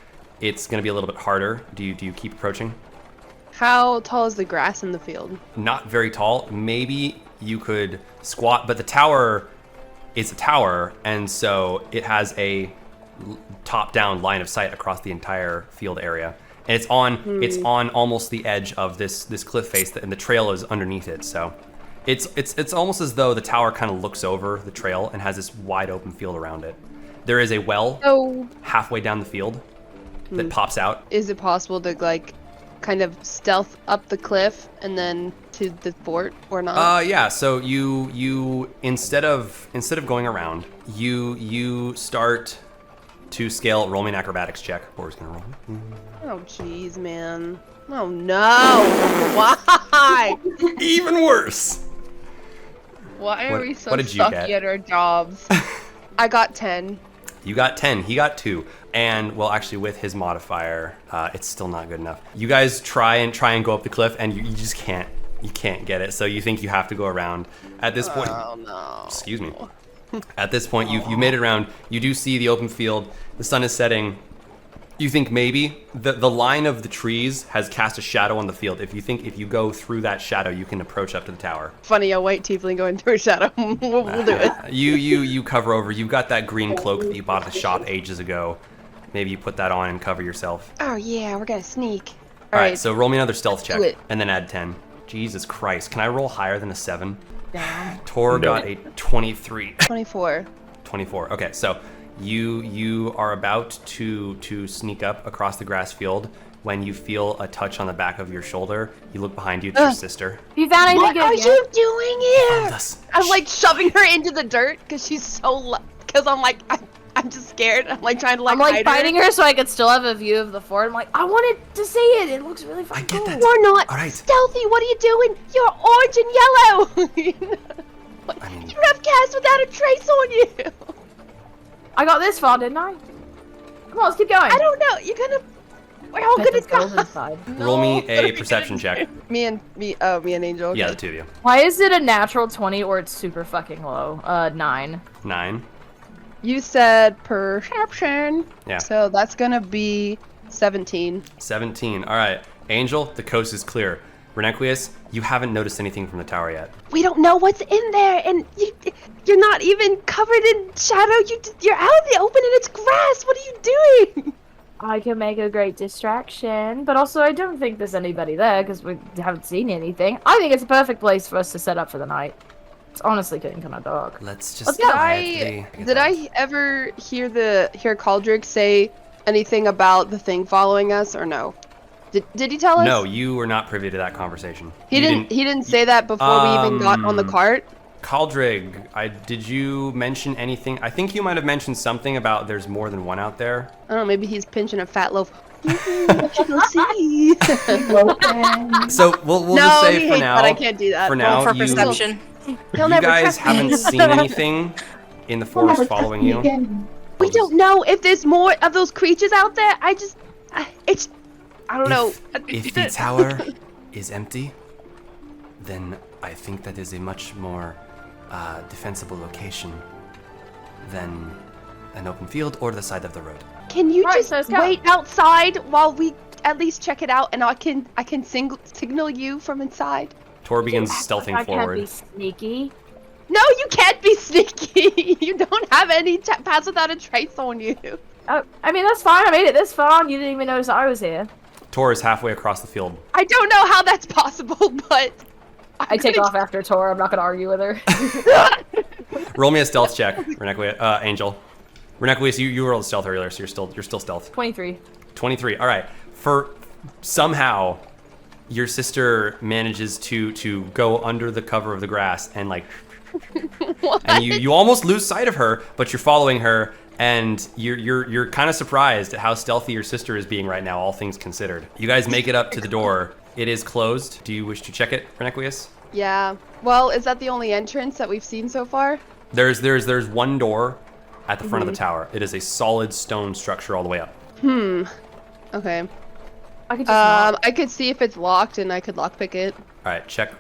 it's going to be a little bit harder. Do you keep approaching? How tall is the grass in the field? Not very tall. Maybe you could squat, but the tower is a tower, and so it has a top-down line of sight across the entire field area, and it's on almost the edge of this cliff face, and the trail is underneath it. So it's almost as though the tower kind of looks over the trail and has this wide open field around it. There is a well halfway down the field that pops out. Is it possible to like kind of stealth up the cliff and then to the fort or not? Yeah, so you instead of going around, you start to scale. Roll me an acrobatics check. Or is gonna roll. Oh jeez, man. Oh no. Why? Even worse. Why are we so what did you sucky get? at our jobs? I got 10. You got 10. He got 2. And well, actually, with his modifier, it's still not good enough. You guys try and go up the cliff, and you just can't. You can't get it. So you think you have to go around. At this point, Oh no. excuse me. At this point, you made it around. You do see the open field. The sun is setting. You think maybe the line of the trees has cast a shadow on the field. If you go through that shadow, you can approach up to the tower. Funny, a white tiefling going through a shadow. we'll do it. You cover over. You've got that green cloak that you bought at the shop ages ago. Maybe you put that on and cover yourself. Oh yeah, we're gonna sneak. All right, so roll me another stealth do check it. and then add 10. Jesus Christ, can I roll higher than a 7? Damn. Tor got a 23. 24. 24. Okay, so you are about to sneak up across the grass field when you feel a touch on the back of your shoulder. You look behind you, it's your sister. You found anything What good are yet? you doing here? Found us. I'm like shoving her into the dirt because she's so because I'm like I'm just scared. I'm like trying to I'm like hide fighting her so I could still have a view of the fort. I'm like, I wanted to see it. It looks really fucking I get cool. that. We're not All right. stealthy. What are you doing? You're orange and yellow. I mean, You have cast without a trace on you. I got this far, didn't I? Come on, let's keep going. I don't know. You're gonna. We're all Bet gonna this girl's die. inside. roll me No, what are a we perception gonna check. do? Me and Angel. Okay. Yeah, the two of you. Why is it a natural 20 or it's super fucking low? 9. 9. You said perception. Yeah. So that's gonna be 17. 17. All right, Angel, the coast is clear. Renequius, you haven't noticed anything from the tower yet. We don't know what's in there, and you're not even covered in shadow. You're out in the open and it's grass. What are you doing? I can make a great distraction, but also I don't think there's anybody there because we haven't seen anything. I think it's a perfect place for us to set up for the night. It's honestly getting kind of dark. Let's just Let's go. quietly- Did I ever hear Caldric say anything about the thing following us, or no? Did he tell us? No, you were not privy to that conversation. He didn't say that before we even got on the cart. Caldrig, did you mention anything? I think you might have mentioned something about there's more than one out there. I don't know, maybe he's pinching a fat loaf. We'll see. So we'll just say he for hates now. that. I can't do that. For now, For you perception. He'll guys never trust me. haven't seen anything in the forest following you. We don't know if there's more of those creatures out there. I don't know. If the tower is empty, then I think that is a much more defensible location than an open field or the side of the road. Can you Right, just so let's go. wait outside while we at least check it out, and I can signal you from inside? Tor begins I stealthing can't be forward. sneaky. No, you can't be sneaky. You don't have any pass without a trace on you. Oh, I mean, that's fine. I made it this far. You didn't even notice I was here. Tor is halfway across the field. I don't know how that's possible, but I take off after Tor. I'm not gonna argue with her. Roll me a stealth check, Angel. Renequius, you rolled stealth earlier, so you're still stealth. 23. 23. All right. For somehow, your sister manages to go under the cover of the grass and like, and you almost lose sight of her, but you're following her, and you're kind of surprised at how stealthy your sister is being right now, all things considered. You guys make it up to the door. It is closed. Do you wish to check it, Renequius? Yeah. Well, is that the only entrance that we've seen so far? There's one door at the front of the tower. It is a solid stone structure all the way up. Okay. I could just knock. I could see if it's locked, and I could lockpick it. All right, check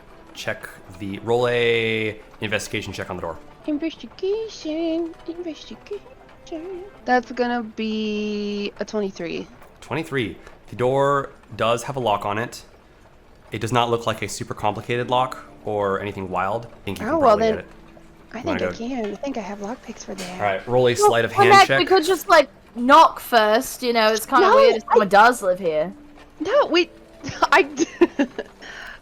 roll a investigation check on the door. Investigation. That's gonna be a 23. 23. The door does have a lock on it. It does not look like a super complicated lock or anything wild. I think you can Oh, well probably then- get it. I Wanna think I go- can. I think I have lockpicks for there. All right, roll a sleight of Well, hand heck, check. we could just like knock first. You know, it's kind of No, weird if someone does live here. No,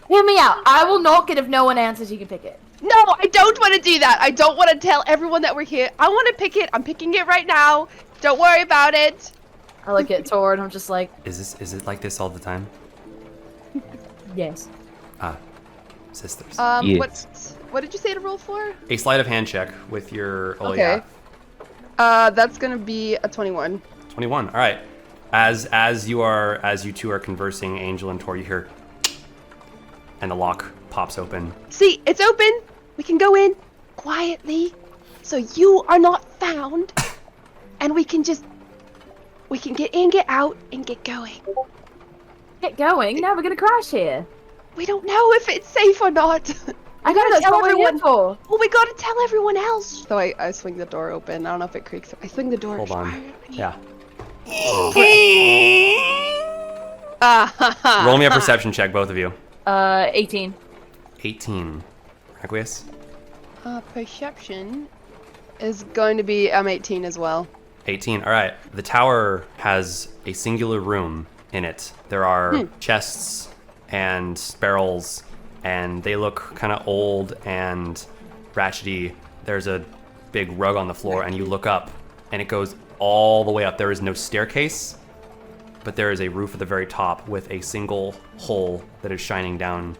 Hear me out. I will knock, and if no one answers, you can pick it. No, I don't want to do that. I don't want to tell everyone that we're here. I want to pick it. I'm picking it right now. Don't worry about it. I look at Tor, and I'm just like, Is it like this all the time? yes. Sisters. Yes. What did you say to roll for? A sleight of hand check with your Okay. That's gonna be a 21. 21. All right. As you two are conversing, Angel and Tor, you hear, and the lock pops open. See, it's open. We can go in quietly, so you are not found, and we can get in, get out, and get going. Get going. Now we're gonna crash here. We don't know if it's safe or not. I gotta that's tell what we everyone for. Well, we gotta tell everyone else. So I swing the door open. I don't know if it creaks. I swing the door. Hold on. Yeah. Roll me a perception check, both of you. 18. 18. Requies? Perception is going to be 18 as well. 18. All right. The tower has a singular room in it. There are chests and barrels, and they look kind of old and ratchety. There's a big rug on the floor, and you look up, and it goes all the way up. There is no staircase, but there is a roof at the very top with a single hole that is shining down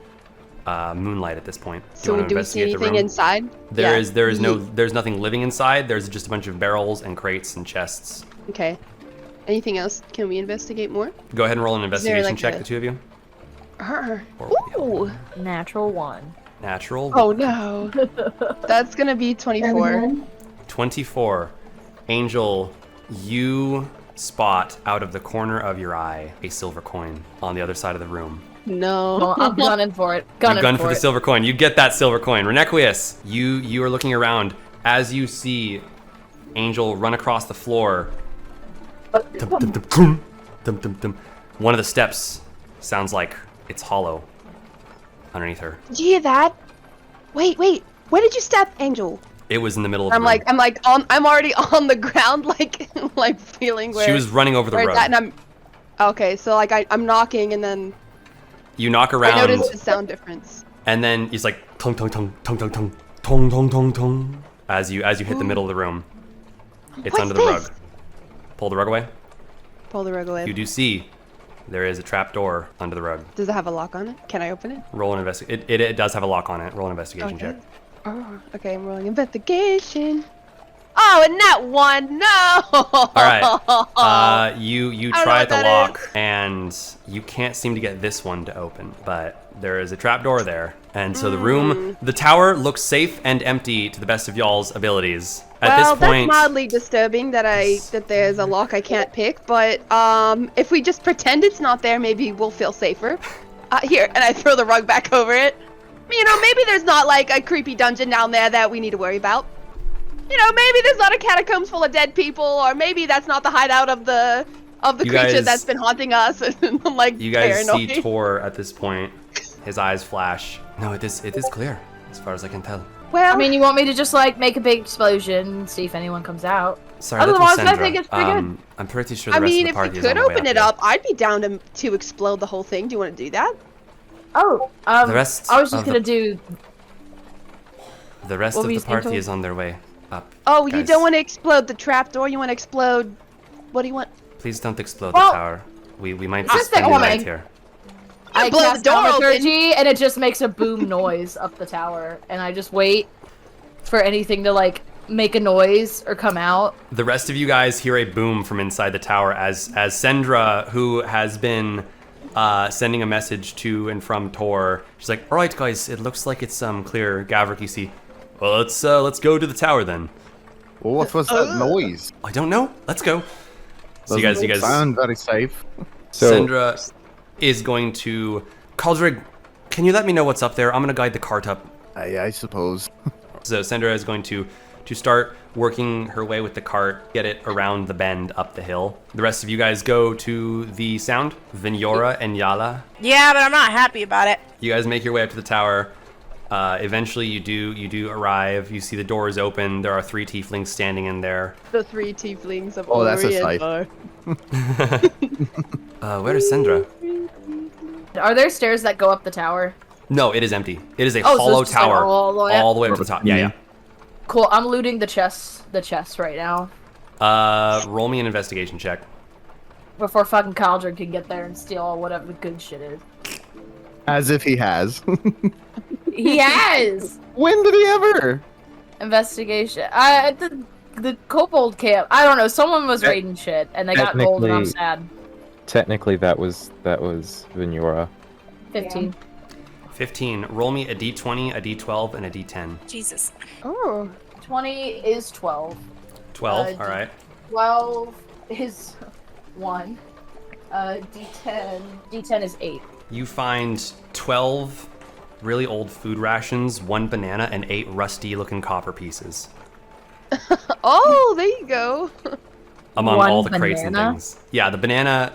moonlight at this point. So do we see anything inside? There's nothing living inside. There's just a bunch of barrels and crates and chests. Okay. Anything else? Can we investigate more? Go ahead and roll an investigation like check, a- the two of you. Ooh. Natural 1. Natural. Oh no. That's gonna be 24. 24. Angel, you spot out of the corner of your eye a silver coin on the other side of the room. No. Well, I'm gunning for it. You gun for the silver coin. You get that silver coin. Renequius, you are looking around as you see Angel run across the floor. Dum, dum, dum, dum, dum, dum, dum. One of the steps sounds like it's hollow underneath her. Did you hear that? Wait. Where did you step, Angel? It was in the middle of the I'm already on the ground, like feeling where She was running over the where road. it's at, and okay. So I'm knocking, and then You knock around. I noticed the sound difference. And then he's like tung tung tung tung tung tung tung tung tung tung as you hit the middle of the room. It's What's under the this? rug. Pull the rug away. pull the rug away. You do see there is a trap door under the rug. Does it have a lock on it? Can I open it? Roll an investigation. It does have a lock on it. Roll an investigation check. Oh, okay, I'm rolling investigation. Oh, and that one, no! All right. You I don't know try what the that lock, and you can't seem to get this one to open. But there is a trap door there, and so the tower looks safe and empty to the best of y'all's abilities. At Well, this point, that's mildly disturbing that there's a lock I can't pick, but if we just pretend it's not there, maybe we'll feel safer. Here, and I throw the rug back over it. You know, maybe there's not like a creepy dungeon down there that we need to worry about. You know, maybe there's not a catacombs full of dead people, or maybe that's not the hideout of the creature guys- that's been haunting us. And I'm like you guys paranoid. see Tor at this point. His eyes flash. No, it is clear, as far as I can tell. Well, I mean, you want me to just like make a big explosion, see if anyone comes out? Sorry, that was Otherwise, I Sandra. think it's pretty good. I'm pretty sure the I rest mean, of the if party we is on could the way open it here. up, I'd be down to explode the whole thing. Do you want to do that? Oh, The rest I was just of gonna the- do. The rest What of were the you saying, party Tor? is on their way up. Oh, you guys. don't want to explode the trapdoor. You want to explode. What do you want? Please don't explode Well, the tower. We might just spend the think night woman. here. I blow the cast door open. thaumaturgy, and it just makes a boom noise up the tower, and I just wait for anything to like make a noise or come out. The rest of you guys hear a boom from inside the tower as Sendra, who has been sending a message to and from Tor, she's like, "All right, guys, it looks like it's clear." Gavrik, you see. Well, let's go to the tower then. Well, what was that noise? I don't know. Let's go. So you guys. Sound very safe. So Sendra is going to. Kaldrig, can you let me know what's up there? I'm gonna guide the cart up. I suppose. So Sendra is going to start working her way with the cart, get it around the bend up the hill. The rest of you guys go to the sound. Vinyora and Yala. Yeah, but I'm not happy about it. You guys make your way up to the tower. Eventually, you do arrive. You see the doors open. There are 3 tieflings standing in there. The 3 tieflings of Oh, that's a Orientar. sight. Where is Sendra? Are there stairs that go up the tower? No, it is empty. It is a Oh, so hollow it's just like tower all the way up? all the way up to the top. Yeah, Cool. I'm looting the chest right now yeah. Roll me an investigation check. before fucking Caldron can get there and steal whatever the good shit is. As if he has. He has When did he ever? investigation. The kobold camp. I don't know. Someone was raiding shit and they got gold, and I'm sad. technically that was Vinyora. 15. 15. Roll me a d20, a d12, and a d10. Jesus. Oh. 20 is 12. 12. All right. 12 is 1. D10 is 8. You find 12 really old food rations, 1 banana, and 8 rusty-looking copper pieces Oh, there you go. among One all the crates and banana? things. Yeah, the banana.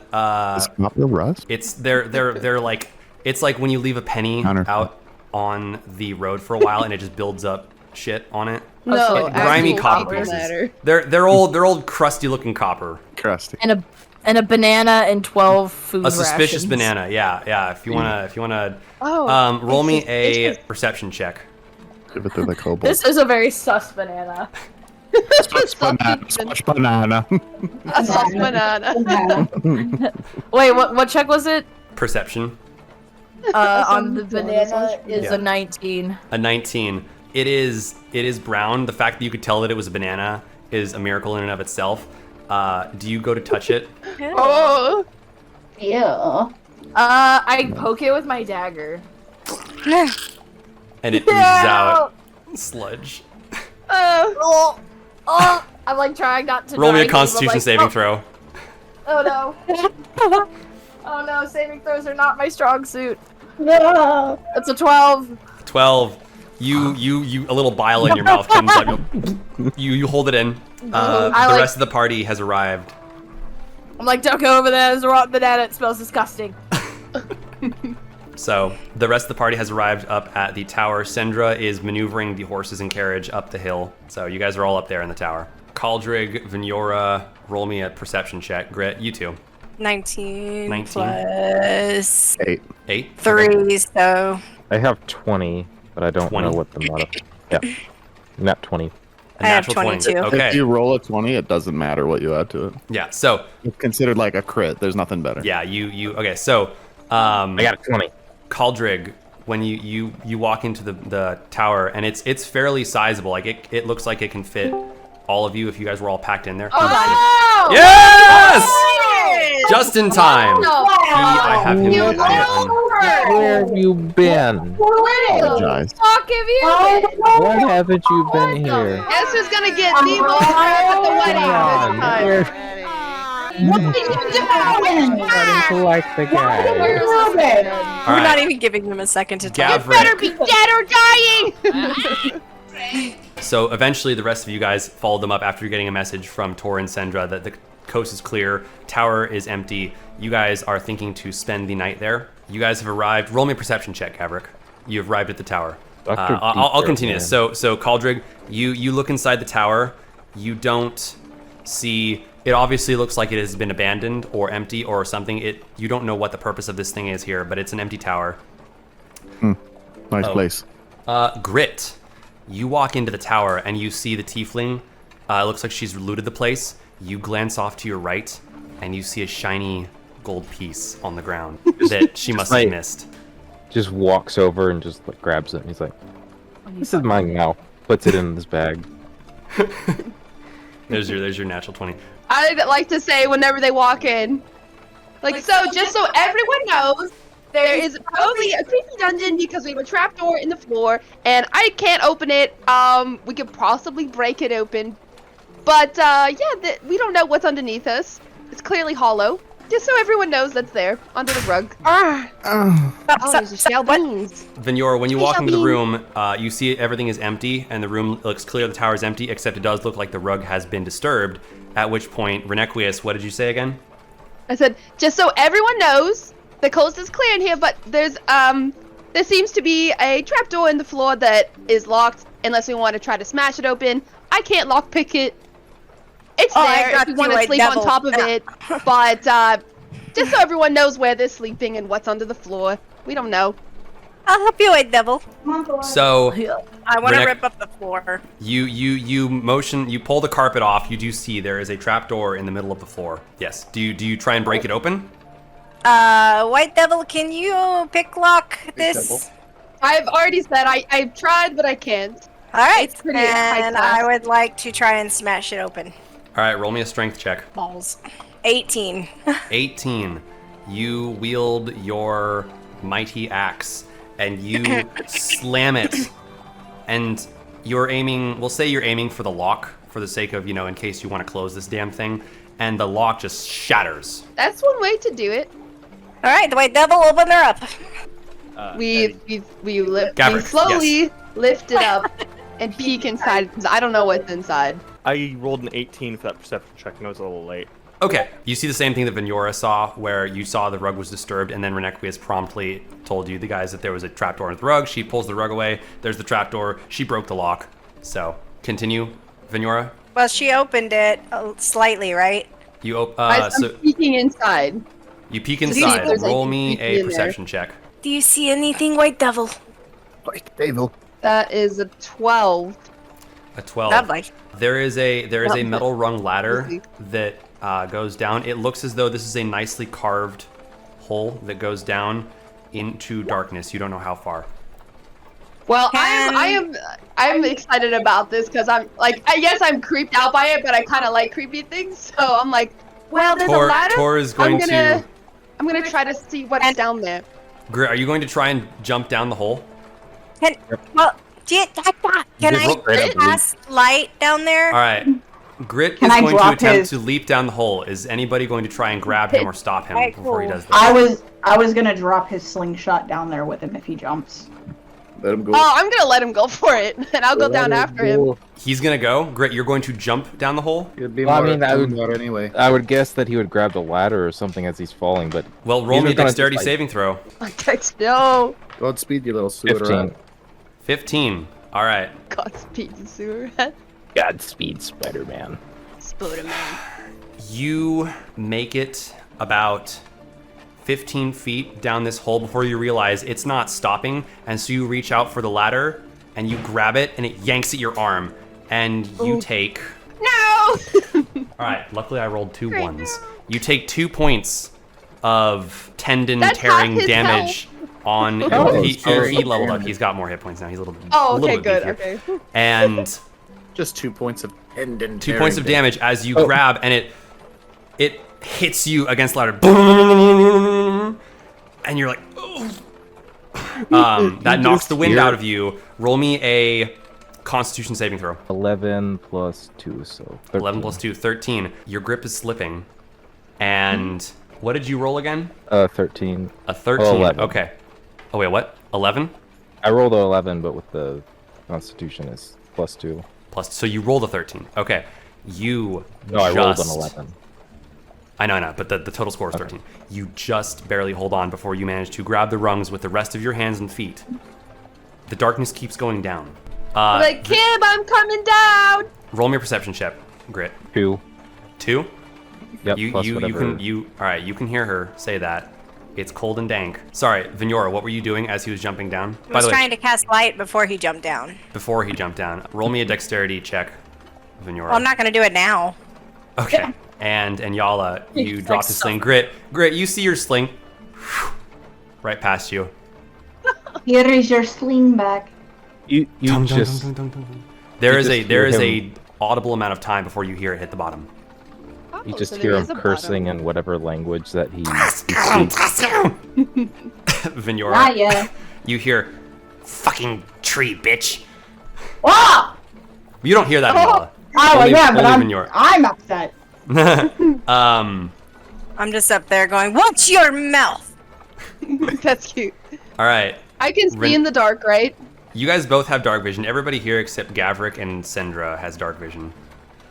Is copper rust? It's they're like it's like when you leave a penny Counterfeit. out on the road for a while and it just builds up shit on it. No, grimy actual copper people pieces. matter. They're old crusty looking copper. Crusty. And a banana and 12 food A suspicious rations. banana. Yeah. If you wanna Oh. roll me it's a perception check. Give it to the kobold. This is a very sus banana. Such banana. A soft banana. Wait, what check was it? Perception. On the banana is Yeah. a 19. A 19. It is brown. The fact that you could tell that it was a banana is a miracle in and of itself. Do you go to touch it? Oh. Yeah. I poke it with my dagger. And it oozes out sludge. Oh, I'm like trying not to Roll me die a 'cause I'm Constitution like, saving oh, throw. Oh no. Oh no, saving throws are not my strong suit. No. It's a 12. 12. You a little bile in your mouth comes up. You hold it in. The rest of the party has arrived. I'm like, don't go over there. There's a rotten banana. It smells disgusting. So the rest of the party has arrived up at the tower. Sendra is maneuvering the horses and carriage up the hill. So you guys are all up there in the tower. Kaldrig, Vinyora, roll me a perception check. Grit, you two. 19, 19. plus 8. 8. 3, so I have 20, but I don't 20? know what the mod. Yeah, not 20. I have natural 22. Okay. If you roll a 20, it doesn't matter what you add to it. Yeah. So It's considered like a crit. There's nothing better. yeah, you okay. So I got a 20. Caldrig, when you walk into the tower, and it's fairly sizable. Like it looks like it can fit all of you if you guys were all packed in there. Oh! Yes! Yes! Just in time. I have him. You Where have you been? Apologize. Fuck have you been? Why haven't you been here? Guess who's gonna get the most crap at the wedding Come this on, time? where- What are you doing? Starting to like the guy. All We're right. not even giving them a second to talk. Gavrick. Better be dead or dying! So eventually, the rest of you guys followed them up after getting a message from Tor and Sendra that the coast is clear, tower is empty. You guys are thinking to spend the night there. You guys have arrived. Roll me a perception check, Gavrick. You have arrived at the tower. Dr. I'll Deep continue there, this. So Caldrig, you look inside the tower. You don't see. It obviously looks like it has been abandoned or empty or something. You don't know what the purpose of this thing is here, but it's an empty tower. Nice place. Grit, you walk into the tower and you see the tiefling. It looks like she's looted the place. You glance off to your right and you see a shiny gold piece on the ground that she must have like- missed. Just walks over and just like grabs it. And he's like, "This is mine now." Puts it in his bag. There's your natural 20. I'd like to say whenever they walk in, just so everyone knows, there is probably a creepy dungeon because we have a trapdoor in the floor, and I can't open it. We could possibly break it open, but we don't know what's underneath us. It's clearly hollow. Just so everyone knows that's there under the rug. Oh, there's a shell beans. Venyor, when you walk into the Shall room, you see everything is empty and the room looks clear. The tower is empty, except it does look like the rug has been disturbed. At which point, Renequius, what did you say again? I said, just so everyone knows, the coast is clear in here, but there seems to be a trapdoor in the floor that is locked unless we want to try to smash it open. I can't lockpick it. It's Oh, I there got if you you, want to like sleep on devil. top of it, but just so everyone knows where they're sleeping and what's under the floor. We don't know. I'll help you, White Devil. So I want to Renek- rip up the floor. you pull the carpet off. You do see there is a trapdoor in the middle of the floor. Yes. Do you try and break it open? White Devil, can you pick lock this? I've already said I've tried, but I can't. All right, It's pretty high and class. I would like to try and smash it open. All right, roll me a strength check. Balls. 18. 18. You wield your mighty axe and you slam it. And you're aiming, we'll say you're aiming for the lock for the sake of, in case you want to close this damn thing. And the lock just shatters. That's one way to do it. All right, the White Devil, open her up. We Gavrick, slowly lift it up and peek inside because I don't know what's inside. I rolled an 18 for that perception check and I was a little late. Okay, you see the same thing that Venora saw, where you saw the rug was disturbed, and then Renequius promptly told you, the guys, that there was a trapdoor in the rug. She pulls the rug away. There's the trapdoor. She broke the lock. So, continue, Venora. Well, she opened it slightly, right? I'm peeking inside. You peek see if inside. there's Roll anything me creepy a in there. perception check. Do you see anything, White Devil? Like Devil. That is a 12. A 12. Lovely. There is a metal rung ladder that goes down. It looks as though this is a nicely carved hole that goes down into darkness. You don't know how far. Well, I'm excited about this because I guess I'm creeped out by it, but I kind of like creepy things. So I'm like, well, there's a ladder. Tor is going to. I'm gonna try to see what's down there. Grit, are you going to try and jump down the hole? Can I cast light down there? All right. Grit Can is I going to drop attempt his- to leap down the hole. Is anybody going to try and grab him or stop him Alright, before he cool. does that? I was gonna drop his slingshot down there with him if he jumps. Let him go. Oh, I'm gonna let him go for it, and I'll go down after him. He's going to go. Grit, you're going to jump down the hole? It'd be Well, I more mean, I would- about anyway. I would guess that he would grab the ladder or something as he's falling, but Well, roll He's me a just gonna dexterity just, like- saving throw. No. Godspeed, you little sewer 15. rat. 15. All right. Godspeed, sewer rat. Godspeed, Spider-Man. Spider-Man. You make it about 15 feet down this hole before you realize it's not stopping, and so you reach out for the ladder and you grab it and it yanks at your arm and you take. No! Alright, luckily I rolled 2 ones. You take 2 points of tendon That's tearing half his damage on. Oh, he sorry. leveled up. He's got more hit points now. He's a little. Oh, a little okay, bit good. beefier. Okay. And Just 2 points of tendon. 2 points of damage as you Oh. grab, and it hits you against the ladder. And you're like, that knocks the wind out of you. Roll me a Constitution saving throw. 11 plus 2, so 13. 11 plus 2, 13. Your grip is slipping. And what did you roll again? 13. A 13. Oh, 11. Okay. Oh, wait, what? 11? I rolled a 11, but with the Constitution is plus 2. Plus, so you rolled a 13. Okay. You No, I rolled an just- 11. I know, but the total score is 13. You just barely hold on before you manage to grab the rungs with the rest of your hands and feet. The darkness keeps going down. Like, Kib, I'm coming down! Roll me a perception check, Grit. 2. 2? Yep, plus You whatever. alright, you can hear her say that. It's cold and dank. Sorry, Vignora, what were you doing as he was jumping down? I was trying to cast light before he jumped down. Before he jumped down, roll me a dexterity check, Vignora. Well, I'm not going to do it now. Okay. And Yala, you It's drop like the sling. Grit, you see your sling right past you. Here is your sling back. You Dun, dun, just dun, dun, dun, dun. There you is just there hear is him- a audible amount of time before you hear it hit the bottom. you Oh, just so hear there him is a cursing bottom. in whatever language that he speaks. Vignora, Not yet. you hear, "Fucking tree, bitch." Whoa! You don't hear that, Yala. Oh, Only- yeah, but only Vignora. I'm upset. I'm just up there going, "Watch your mouth!" That's cute. All right. I can see in the dark, right? You guys both have dark vision. Everybody here except Gavrik and Sendra has dark vision.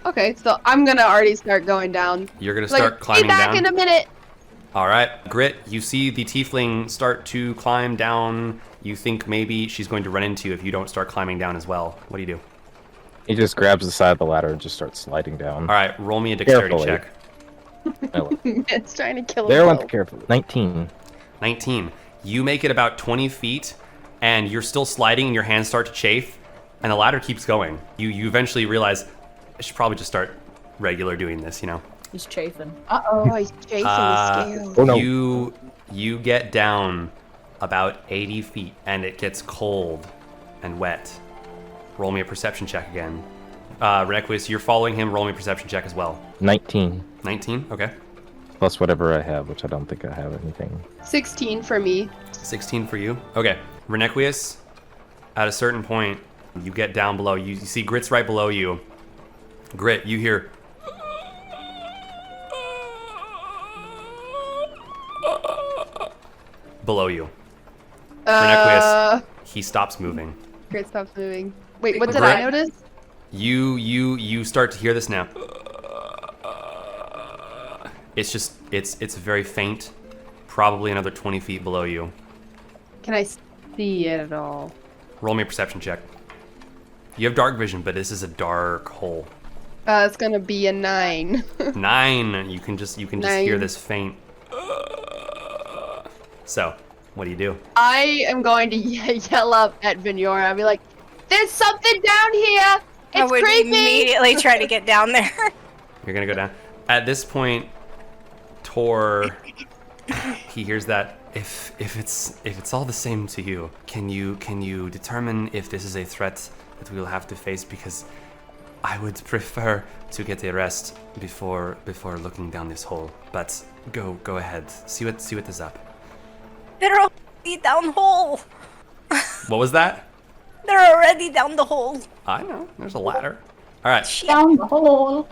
Okay, so I'm gonna already start going down. You're gonna start Like, climbing be back down. in a minute. All right, Grit, you see the tiefling start to climb down. You think maybe she's going to run into you if you don't start climbing down as well. What do you do? He just grabs the side of the ladder and just starts sliding down. All right, roll me a dexterity Carefully. check. It's trying to kill There himself. went carefully. 19. 19. You make it about 20 feet, and you're still sliding, and your hands start to chafe, and the ladder keeps going. You eventually realize I should probably just start regular doing this, you know? He's chafing. Oh, he's chasing the scale. Oh no. You get down about 80 feet, and it gets cold and wet. Roll me a perception check again. Requis, you're following him. Roll me a perception check as well. 19. 19? Okay. Plus whatever I have, which I don't think I have anything. 16 for me. 16 for you. Okay. Renequius, at a certain point, you get down below. You see Grit's right below you. Grit, you hear... below you. Renequius, he stops moving. Great, stops moving. Wait, what did Grit. I notice? You start to hear this now. It's just, it's very faint. Probably another 20 feet below you. Can I see it at all? Roll me a perception check. You have dark vision, but this is a dark hole. It's gonna be a 9. 9. You can just hear 9. this faint. So, what do you do? I am going to yell up at Vignora. I'll be like, "There's something down here! I It's would creepy!" immediately try to get down there. You're gonna go down. At this point, Tor, he hears that. If it's all the same to you, can you determine if this is a threat that we will have to face? Because I would prefer to get a rest before looking down this hole. But go ahead. See what is up. They're already down hole. What was that? They're already down the hole. I know. There's a ladder. All right. Down the hole.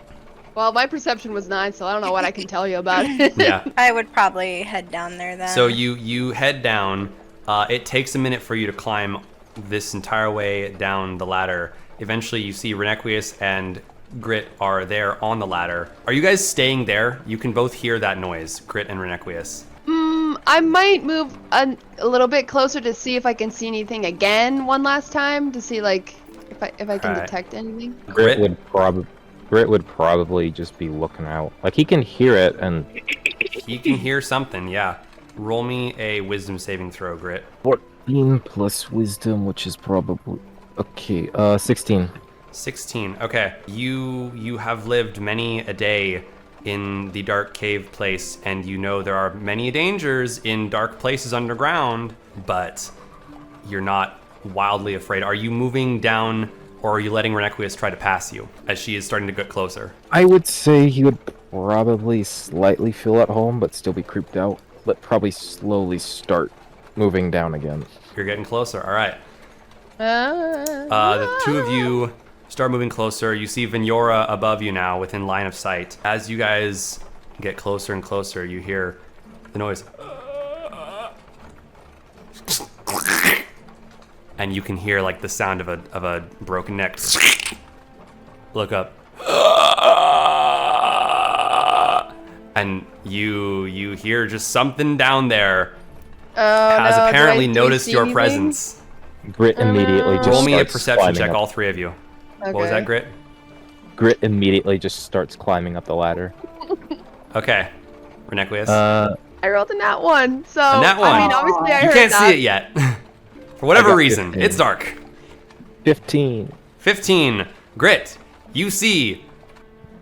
Well, my perception was 9, so I don't know what I can tell you about it. Yeah. I would probably head down there then. So you head down. It takes a minute for you to climb this entire way down the ladder. Eventually, you see Renequius and Grit are there on the ladder. Are you guys staying there? You can both hear that noise, Grit and Renequius. I might move a little bit closer to see if I can see anything again one last time to see like if I can Alright. detect anything. Grit would probably just be looking out. Like he can hear it and He can hear something, yeah. Roll me a wisdom saving throw, Grit. 14 plus wisdom, which is probably okay. 16. 16. Okay. You have lived many a day in the dark cave place, and you know there are many dangers in dark places underground, but you're not wildly afraid. Are you moving down, or are you letting Renequius try to pass you as she is starting to get closer? I would say he would probably slightly feel at home, but still be creeped out. But probably slowly start moving down again. You're getting closer. All right. The two of you start moving closer. You see Vignora above you now, within line of sight. As you guys get closer and closer, you hear the noise. And you can hear like the sound of a broken neck. Look up. And you hear just something down there has apparently noticed your presence. Grit immediately just Roll me a starts perception climbing check, up. all three of you. Okay. What was that, Grit? Grit immediately just starts climbing up the ladder. Okay. Renequius. I rolled a nat 1, so A nat I mean, one. obviously I You heard can't that. see it yet. For whatever I got reason, 15. it's dark. 15. 15. Grit. You see,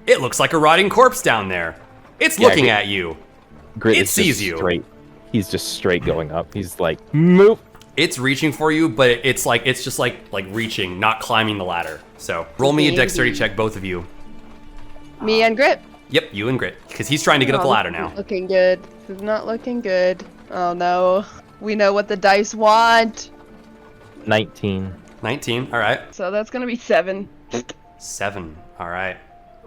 it looks like a rotting corpse down there. It's Yeah, looking Grit- at you. Grit It is sees just you. straight. He's just straight going up. He's like, move. It's reaching for you, but it's just like reaching, not climbing the ladder. So roll me a dexterity check, both of you. Me and Grit. Yep, you and Grit, because he's trying to get up the ladder now. Looking good. This is not looking good. Oh no. We know what the dice want. 19. 19. All right. So that's gonna be 7. 7. All right.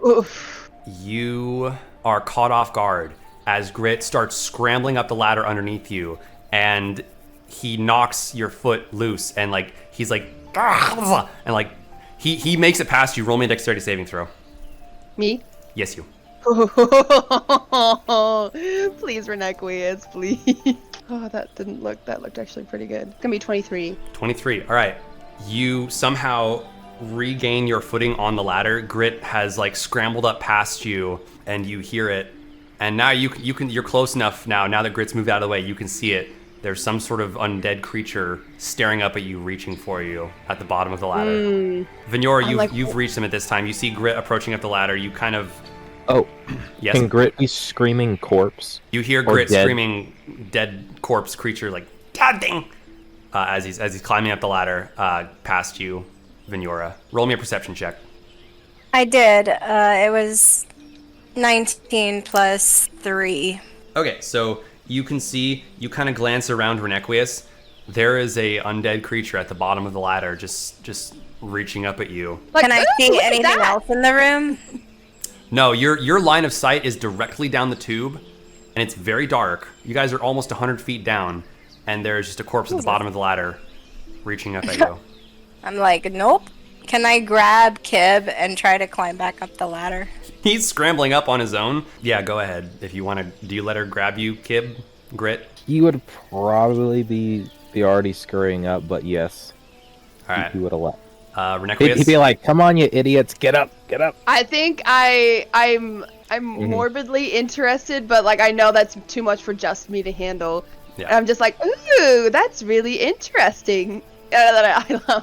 Oof. You are caught off guard as Grit starts scrambling up the ladder underneath you, and he knocks your foot loose, and like he's like, "Gah!" and like he makes it past you. Roll me a dexterity saving throw. Me? Yes, you. Please, Renequius, please. Oh, that looked actually pretty good. It's gonna be 23. 23. All right. You somehow regain your footing on the ladder. Grit has like scrambled up past you, and you hear it. And now you're close enough now. Now that Grit's moved out of the way, you can see it. There's some sort of undead creature staring up at you, reaching for you at the bottom of the ladder. Vignora, you've reached him at this time. You see Grit approaching up the ladder. You kind of Oh, yes. can Grit be screaming corpse? You hear Or Grit dead. screaming dead corpse creature like God dang as he's climbing up the ladder past you, Vignora. Roll me a perception check. I did. It was 19 plus 3. Okay, so you can see, you kind of glance around Renequius. There is a undead creature at the bottom of the ladder, just reaching up at you. Like, Can I ooh, see look at anything that. else in the room? No, your line of sight is directly down the tube, and it's very dark. You guys are almost 100 feet down, and there's just a corpse at the bottom of the ladder, reaching up at you. I'm like, nope. Can I grab Kib and try to climb back up the ladder? He's scrambling up on his own. Yeah, go ahead. If you want to, do you let her grab you, Kib? Grit? He would probably be already scurrying up, but yes. All right. He would allow. Renequius? He'd be like, come on, you idiots, get up, get up. I think I'm morbidly interested, but like I know that's too much for just me to handle. Yeah. And I'm just like, ooh, that's really interesting. And then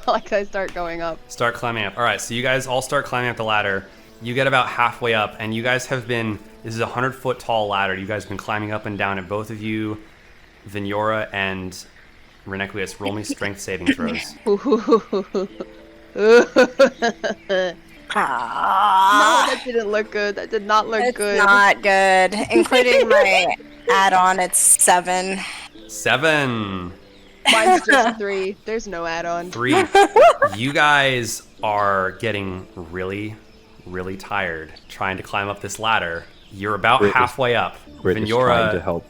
I start going up. Start climbing up. All right, so you guys all start climbing up the ladder. You get about halfway up, and you guys have been, this is a 100-foot tall ladder. You guys have been climbing up and down it. Both of you, Vignora and Renequius, roll me strength saving throws. No, Ah, that didn't look good. That did not look it's good. not good. Including my add-on, it's 7. 7. Mine's just 3. There's no add-on. 3. You guys are getting really, really tired trying to climb up this ladder. You're about Grit is- halfway up. Grit is trying to help.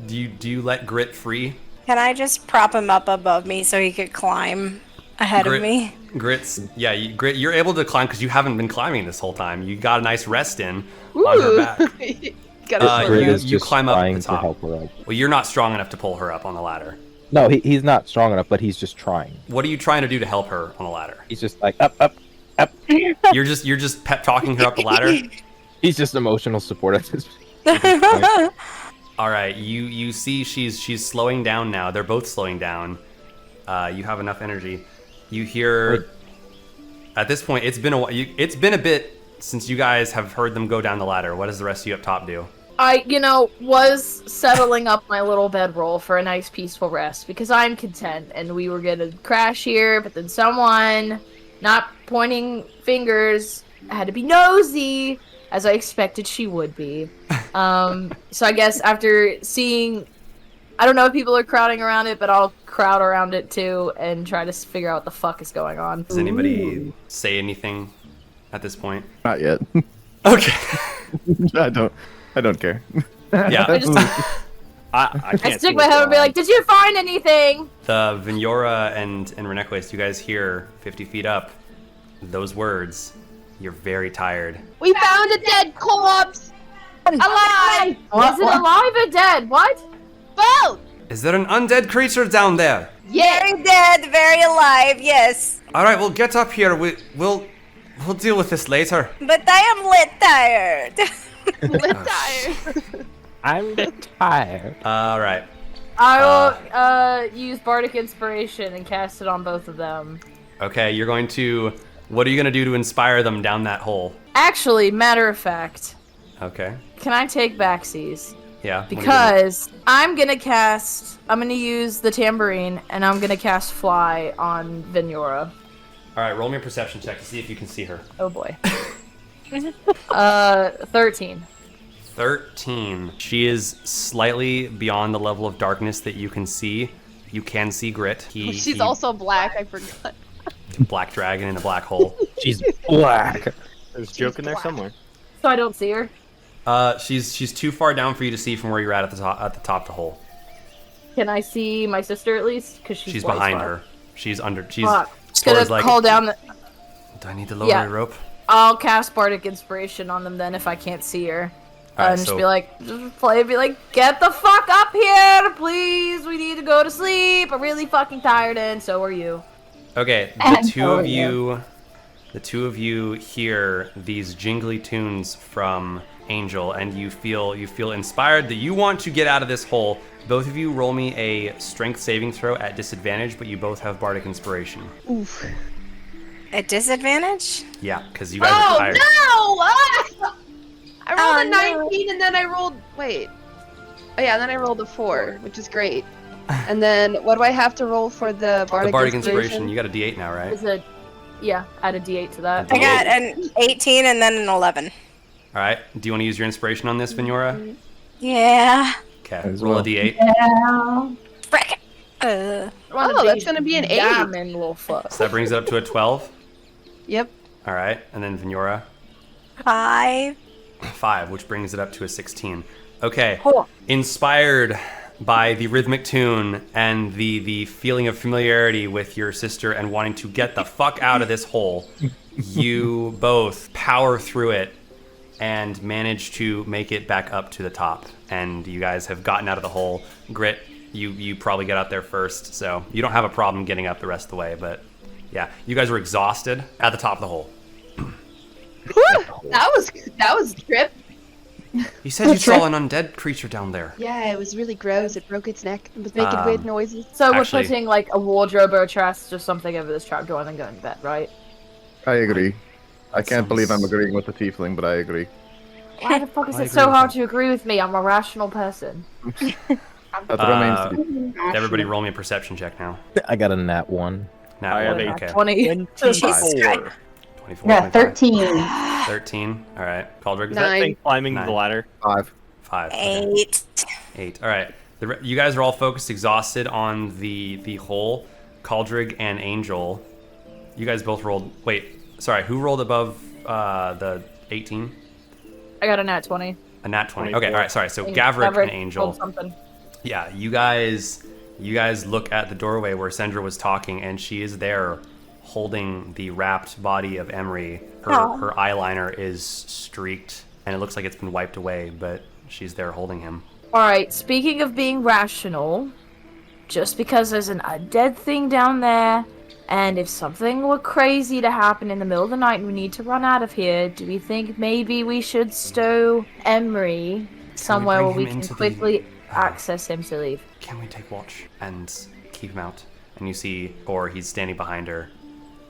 Do you let Grit free? Can I just prop him up above me so he could climb ahead of me? Grit's, yeah, Grit, you're able to climb because you haven't been climbing this whole time. You got a nice rest in on her back. Gotta Grit you- is you just climb up trying the to top. help her up. Well, you're not strong enough to pull her up on the ladder. No, he's not strong enough, but he's just trying. What are you trying to do to help her on the ladder? He's just like, up, up, up. You're just pep talking her up the ladder. He's just emotional support at this point. All right, you see she's slowing down now. They're both slowing down. You have enough energy. You hear At this point, it's been it's been a bit since you guys have heard them go down the ladder. What does the rest of you up top do? I, was settling up my little bedroll for a nice peaceful rest because I'm content and we were gonna crash here, but then someone, not pointing fingers, had to be nosy, as I expected she would be. So I guess after seeing, I don't know if people are crowding around it, but I'll crowd around it too and try to figure out what the fuck is going on. Does anybody say anything at this point? Not yet. Okay. I don't care. Yeah. I can't I stick my head and be like, did you find anything? The Vignora and Renequist, you guys hear 50 feet up those words. You're very tired. We found a dead corpse! Alive! Is it alive or dead? What? Both! Is there an undead creature down there? Very dead, very alive, yes. All right, we'll get up here. We'll deal with this later. But I am lit tired. Lit tired. I'm tired. All right. I will use Bardic Inspiration and cast it on both of them. Okay, you're going to. What are you gonna do to inspire them down that hole? Actually, matter of fact, Okay. can I take backsies? Yeah. what are you Because I'm gonna use the tambourine and I'm gonna cast Fly on Vignora. doing? All right, roll me a perception check to see if you can see her. Oh boy. 13. 13. She is slightly beyond the level of darkness that you can see. You can see Grit. She's also black, I forgot. black dragon in a black hole. She's black. There's a joke in there somewhere. So I don't see her. She's too far down for you to see from where you're at the top of the hole. Can I see my sister at least? Because She's white behind spot. her. She's under. She's. Fuck. as far Gonna as, like, call down the. Do I need to lower Yeah. a rope? I'll cast Bardic Inspiration on them then if I can't see her. Alright, And just so- be like, get the fuck up here, please. We need to go to sleep. I'm really fucking tired, and so are you. Okay, And the two of you hear these jingly tunes from Angel, and you feel inspired that you want to get out of this hole. Both of you roll me a strength saving throw at disadvantage, but you both have Bardic Inspiration. Oof. At disadvantage? Yeah, because you guys are Oh tired. no! Ah! I rolled Oh, a no. 19 and then I rolled. Wait. Oh yeah, and then I rolled a 4, which is great. And then what do I have to roll for the Bardic, The Bardic Inspiration, you got a D8 now, right? Is it? Yeah, add a D8 to that. I got an 18 and then an 11. All right. Do you want to use your inspiration on this, Vignora? Yeah. Okay. As Roll well. a D8. Yeah. Frick. Oh, that's gonna be an 8. Diamond little fuck. So that brings it up to a 12. Yep. All right. And then Vignora, 5. 5, which brings it up to a 16. Okay. Cool. Inspired by the rhythmic tune and the feeling of familiarity with your sister and wanting to get the fuck out of this hole, you both power through it and manage to make it back up to the top. And you guys have gotten out of the hole. Grit, you probably get out there first, so you don't have a problem getting up the rest of the way. But yeah, you guys were exhausted at the top of the hole. That was a trip. You said you saw an undead creature down there. Yeah, it was really gross. It broke its neck. It was making weird noises. So Actually- we're putting like a wardrobe or a chest or something over this trapdoor and then going to bed, right? I agree. I can't Sounds- believe I'm agreeing with the tiefling, but I agree. Why the fuck is I it agree so with hard that. to agree with me? I'm a rational person. That remains to be. Everybody roll me a perception check now. I got a nat 1. Now, I have okay. a Okay. 20. 24. 24, Yeah, 25. 13. 13. All right. Cauldrick, Is that 9. thing climbing Nine. the ladder? 5. 5. Okay. 8. 8. All right. You guys are all focused, exhausted on the hole. Cauldrig and Angel. You guys both rolled. Wait, sorry. Who rolled above the 18? I got a nat 20. A nat 20. 24. Okay. All right. Sorry. So And Gavrik Gavrik and Angel. rolled something. Yeah. You guys look at the doorway where Sendra was talking, and she is there, holding the wrapped body of Emery. Her eyeliner is streaked, and it looks like it's been wiped away, but she's there holding him. Alright, speaking of being rational, just because there's a dead thing down there, and if something were crazy to happen in the middle of the night and we need to run out of here, do we think maybe we should stow Emery somewhere bring where we him can into the- quickly access him to leave? Can we take watch and keep him out? And you see, or he's standing behind her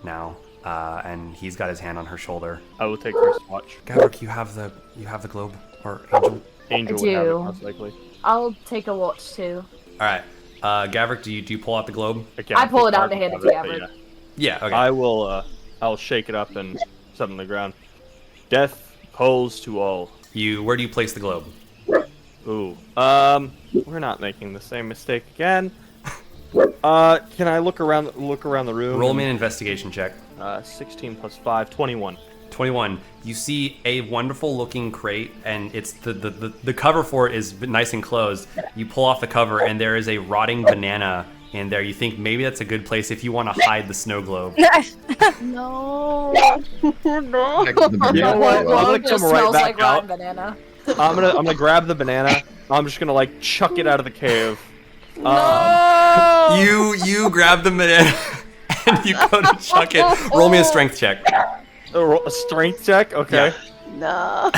now. and he's got his hand on her shoulder. I will take first watch. Gavrik, you have the globe, or Angel? Angel I would have it, do. most likely. I'll take a watch too. All right, Gavrik, do you pull out the globe? Again, I pull think it out Mark and hand it would to have Gavrik. Yeah. Okay. I will. I'll shake it up and set it on the ground. Death calls to all. Where do you place the globe? Ooh. We're not making the same mistake again. Can I look around the room? Roll me an investigation check. 16 plus 5, 21. 21. You see a wonderful looking crate, and it's the cover for it is nice and closed. You pull off the cover, and there is a rotting banana in there. You think maybe that's a good place if you want to hide the snow globe. No. You know what? I'm gonna Just come right smells back like out. rotten banana. I'm gonna grab the banana. I'm just gonna like chuck it out of the cave. You grab the banana and you go to chuck it. Roll me a strength check. A strength check. Okay. No.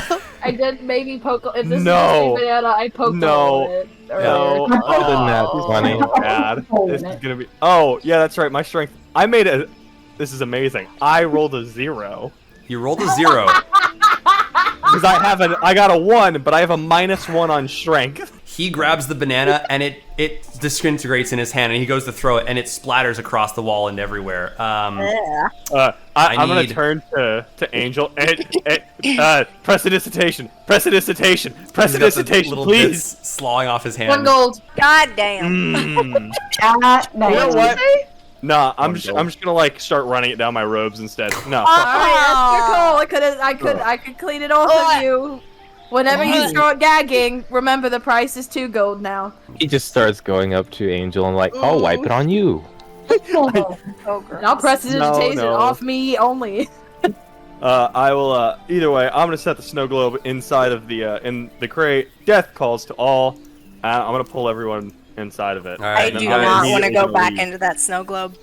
I did maybe poke. If this No. is a banana, I poked No. a little bit No. earlier. Other than that, Oh, funny. bad. This is gonna be. Oh yeah, that's right. My strength. I made a. This is amazing. I rolled a 0 You rolled a 0. because I got a 1, but I have a -1 on strength. He grabs the banana and it disintegrates in his hand, and he goes to throw it, and it splatters across the wall and everywhere. I'm I gonna need- turn to Angel and prestidigitation, He's got the little please. bits slawing off his hand. 1 gold. God damn. Mm. God, no. You know what? Say? Nah, I'm One just gold. gonna like start running it down my robes instead. No. Alright, that's your call. I could clean it off of you. Whenever you start gagging, remember the price is 2 gold now. He just starts going up to Angel and like, I'll wipe it on you. Oh, And I'll press it No. off me only. I will. Either way, I'm gonna set the snow globe inside of the in the crate. Death calls to all. I'm gonna pull everyone inside of it. All right, I and do I'm gonna not want to go immediately back leave. into that snow globe.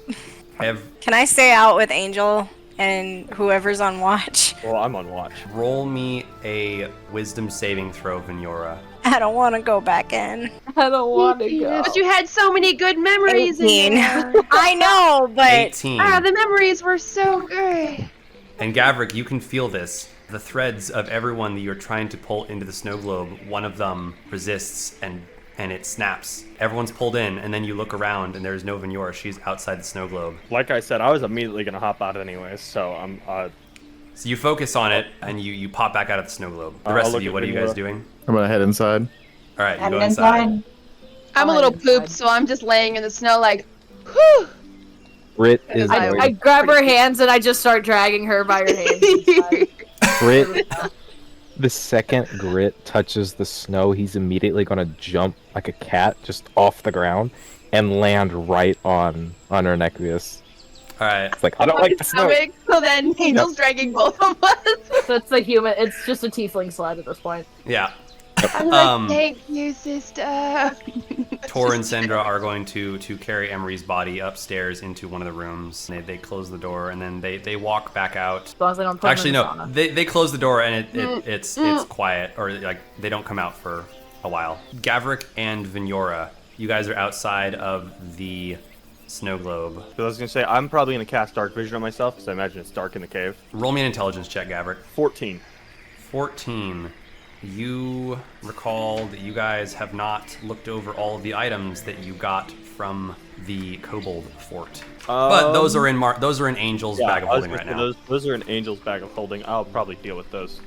Have Can I stay out with Angel and whoever's on watch? Well, I'm on watch. roll me a wisdom saving throw, Vignora. I don't want to go back in. I don't want to go. But you had so many good memories. 18. In there. I know, but 18. The memories were so good. And Gavrik, you can feel this. The threads of everyone that you're trying to pull into the snow globe, one of them resists and it snaps. Everyone's pulled in, and then you look around and there's no Vignora. She's outside the snow globe. Like I said, I was immediately gonna hop out anyways, so I'm. So you focus on it and you pop back out of the snow globe. The I'll rest of look you, at what are you guys Vignora. doing? I'm gonna head inside. All right, you And go then inside. fine. I'm a Oh, little it's pooped, fine. so I'm just laying in the snow like, whew. Grit is I- going. I grab her hands and I just start dragging her by her hands. inside. Grit. The second Grit touches the snow, he's immediately gonna jump like a cat just off the ground and land right on her necklace. All right. It's like I don't like the snow. Stomach, so then Angel's dragging both of us. So it's the human. It's just a tiefling sled at this point. Yeah. I'm like, thank you, sister. Tor and Sandra are going to carry Emery's body upstairs into one of the rooms. They close the door and then they walk back out. As long as I don't put Actually, them no. in the sauna. They close the door and it's quiet, or like they don't come out for a while. Gavrik and Vignora, you guys are outside of the snow globe. Because I was gonna say I'm probably gonna cast dark vision on myself because I imagine it's dark in the cave. Roll me an intelligence check, Gavrik. 14. 14. You recall that you guys have not looked over all of the items that you got from the kobold fort, but those are in Angel's bag of I was holding gonna right say, now. Those are in Angel's bag of holding. I'll probably deal with those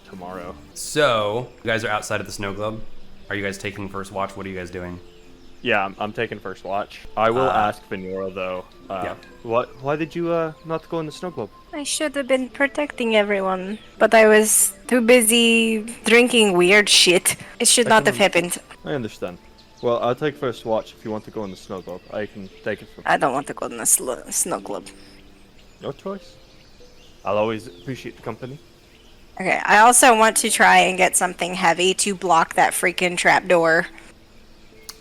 tomorrow. So you guys are outside of the snow globe. Are you guys taking first watch? What are you guys doing? Yeah, I'm taking first watch. I will Uh, ask Vignora though. yeah. Why did you not go in the snow globe? I should have been protecting everyone, but I was too busy drinking weird shit. It should not have happened. I understand. Well, I'll take first watch if you want to go in the snow globe. I can take it from I don't want to go in the snow club. your choice. I'll always appreciate the company. Okay, I also want to try and get something heavy to block that freaking trapdoor.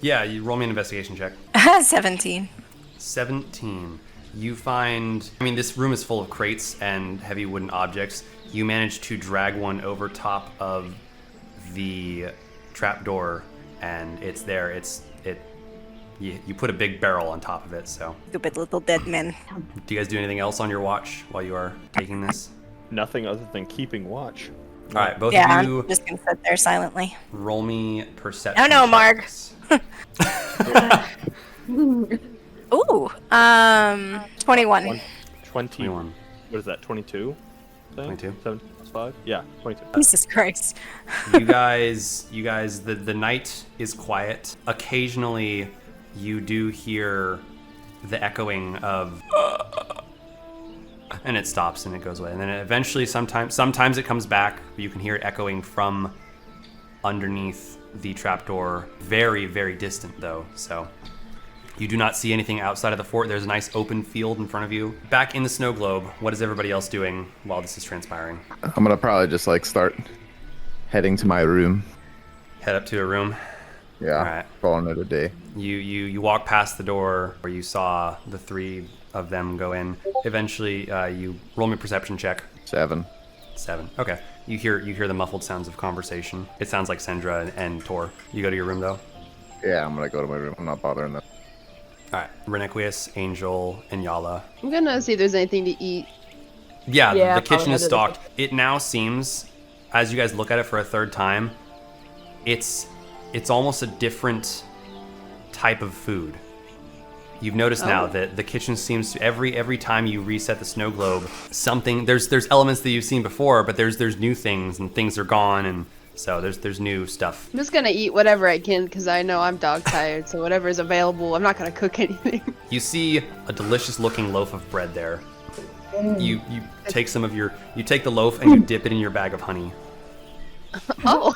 Yeah, you roll me an investigation check. 17. 17. You find, I mean, this room is full of crates and heavy wooden objects. You manage to drag one over top of the trapdoor, and it's there. you put a big barrel on top of it. So, Stupid little dead men. do you guys do anything else on your watch while you are taking this? Nothing other than keeping watch. All right, both Yeah, of you I'm just gonna sit there silently. roll me perception. Oh no, Marg. checks. Ooh, 21. 20. 21. What is that? 22. 22. 7 plus 5. Yeah, 22. Jesus Christ. You guys, the night is quiet. Occasionally, you do hear the echoing of, and it stops and it goes away. And then eventually, sometimes it comes back. But you can hear it echoing from underneath the trapdoor. Very, very distant though. So you do not see anything outside of the fort. There's a nice open field in front of you. Back in the snow globe, what is everybody else doing while this is transpiring? I'm gonna probably just like start heading to my room. Head up to a room. Yeah. All right. Call another day. You walk past the door where you saw the three of them go in. Eventually, you roll me a perception check. 7. 7. Okay. You hear the muffled sounds of conversation. It sounds like Sendra and Tor. You go to your room though. Yeah, I'm gonna go to my room. I'm not bothering them. All right. Renequius, Angel, and Yala. I'm gonna see if there's anything to eat. Yeah, Yeah, the kitchen probably is not stocked. It now seems, as you guys look at it for a third time, it's almost a different type of food. You've noticed now that the kitchen seems to every time you reset the snow globe, something there's elements that you've seen before, but there's new things and things are gone, and so there's new stuff. I'm just gonna eat whatever I can because I know I'm dog tired. So whatever is available, I'm not gonna cook anything. You see a delicious looking loaf of bread there. You take you take the loaf and you dip it in your bag of honey. Oh,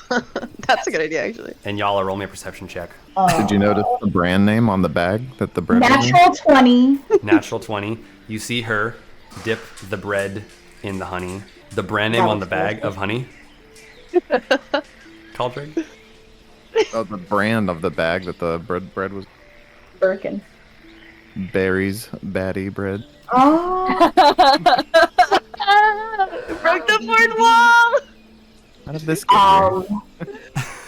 that's a good idea actually. And Yala, roll me a perception check. Did you notice the brand name on the bag that the bread was in? Natural 20. Natural 20. You see her dip the bread in the honey. The brand name on the bag of honey. Cauldron? Oh, the brand of the bag that the bread was. Birkin. Berries, Batty bread. Oh. Broke the fourth wall. How did this get here?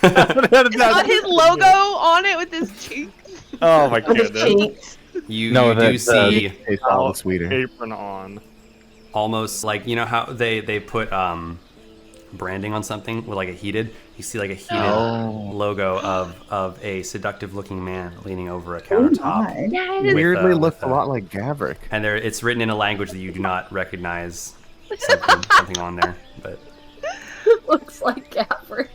It's got his logo on it with his cheeks. Oh my With his goodness. cheeks. You No, do see Tastes all the sweeter. Apron on. almost like, you know how they put branding on something with like a heated, you see like a heated logo of a seductive looking man leaning over a countertop. God. Weirdly with, looks a lot like Gavrik. And there it's written in a language that you do not recognize something on there, but Looks like Gavrik.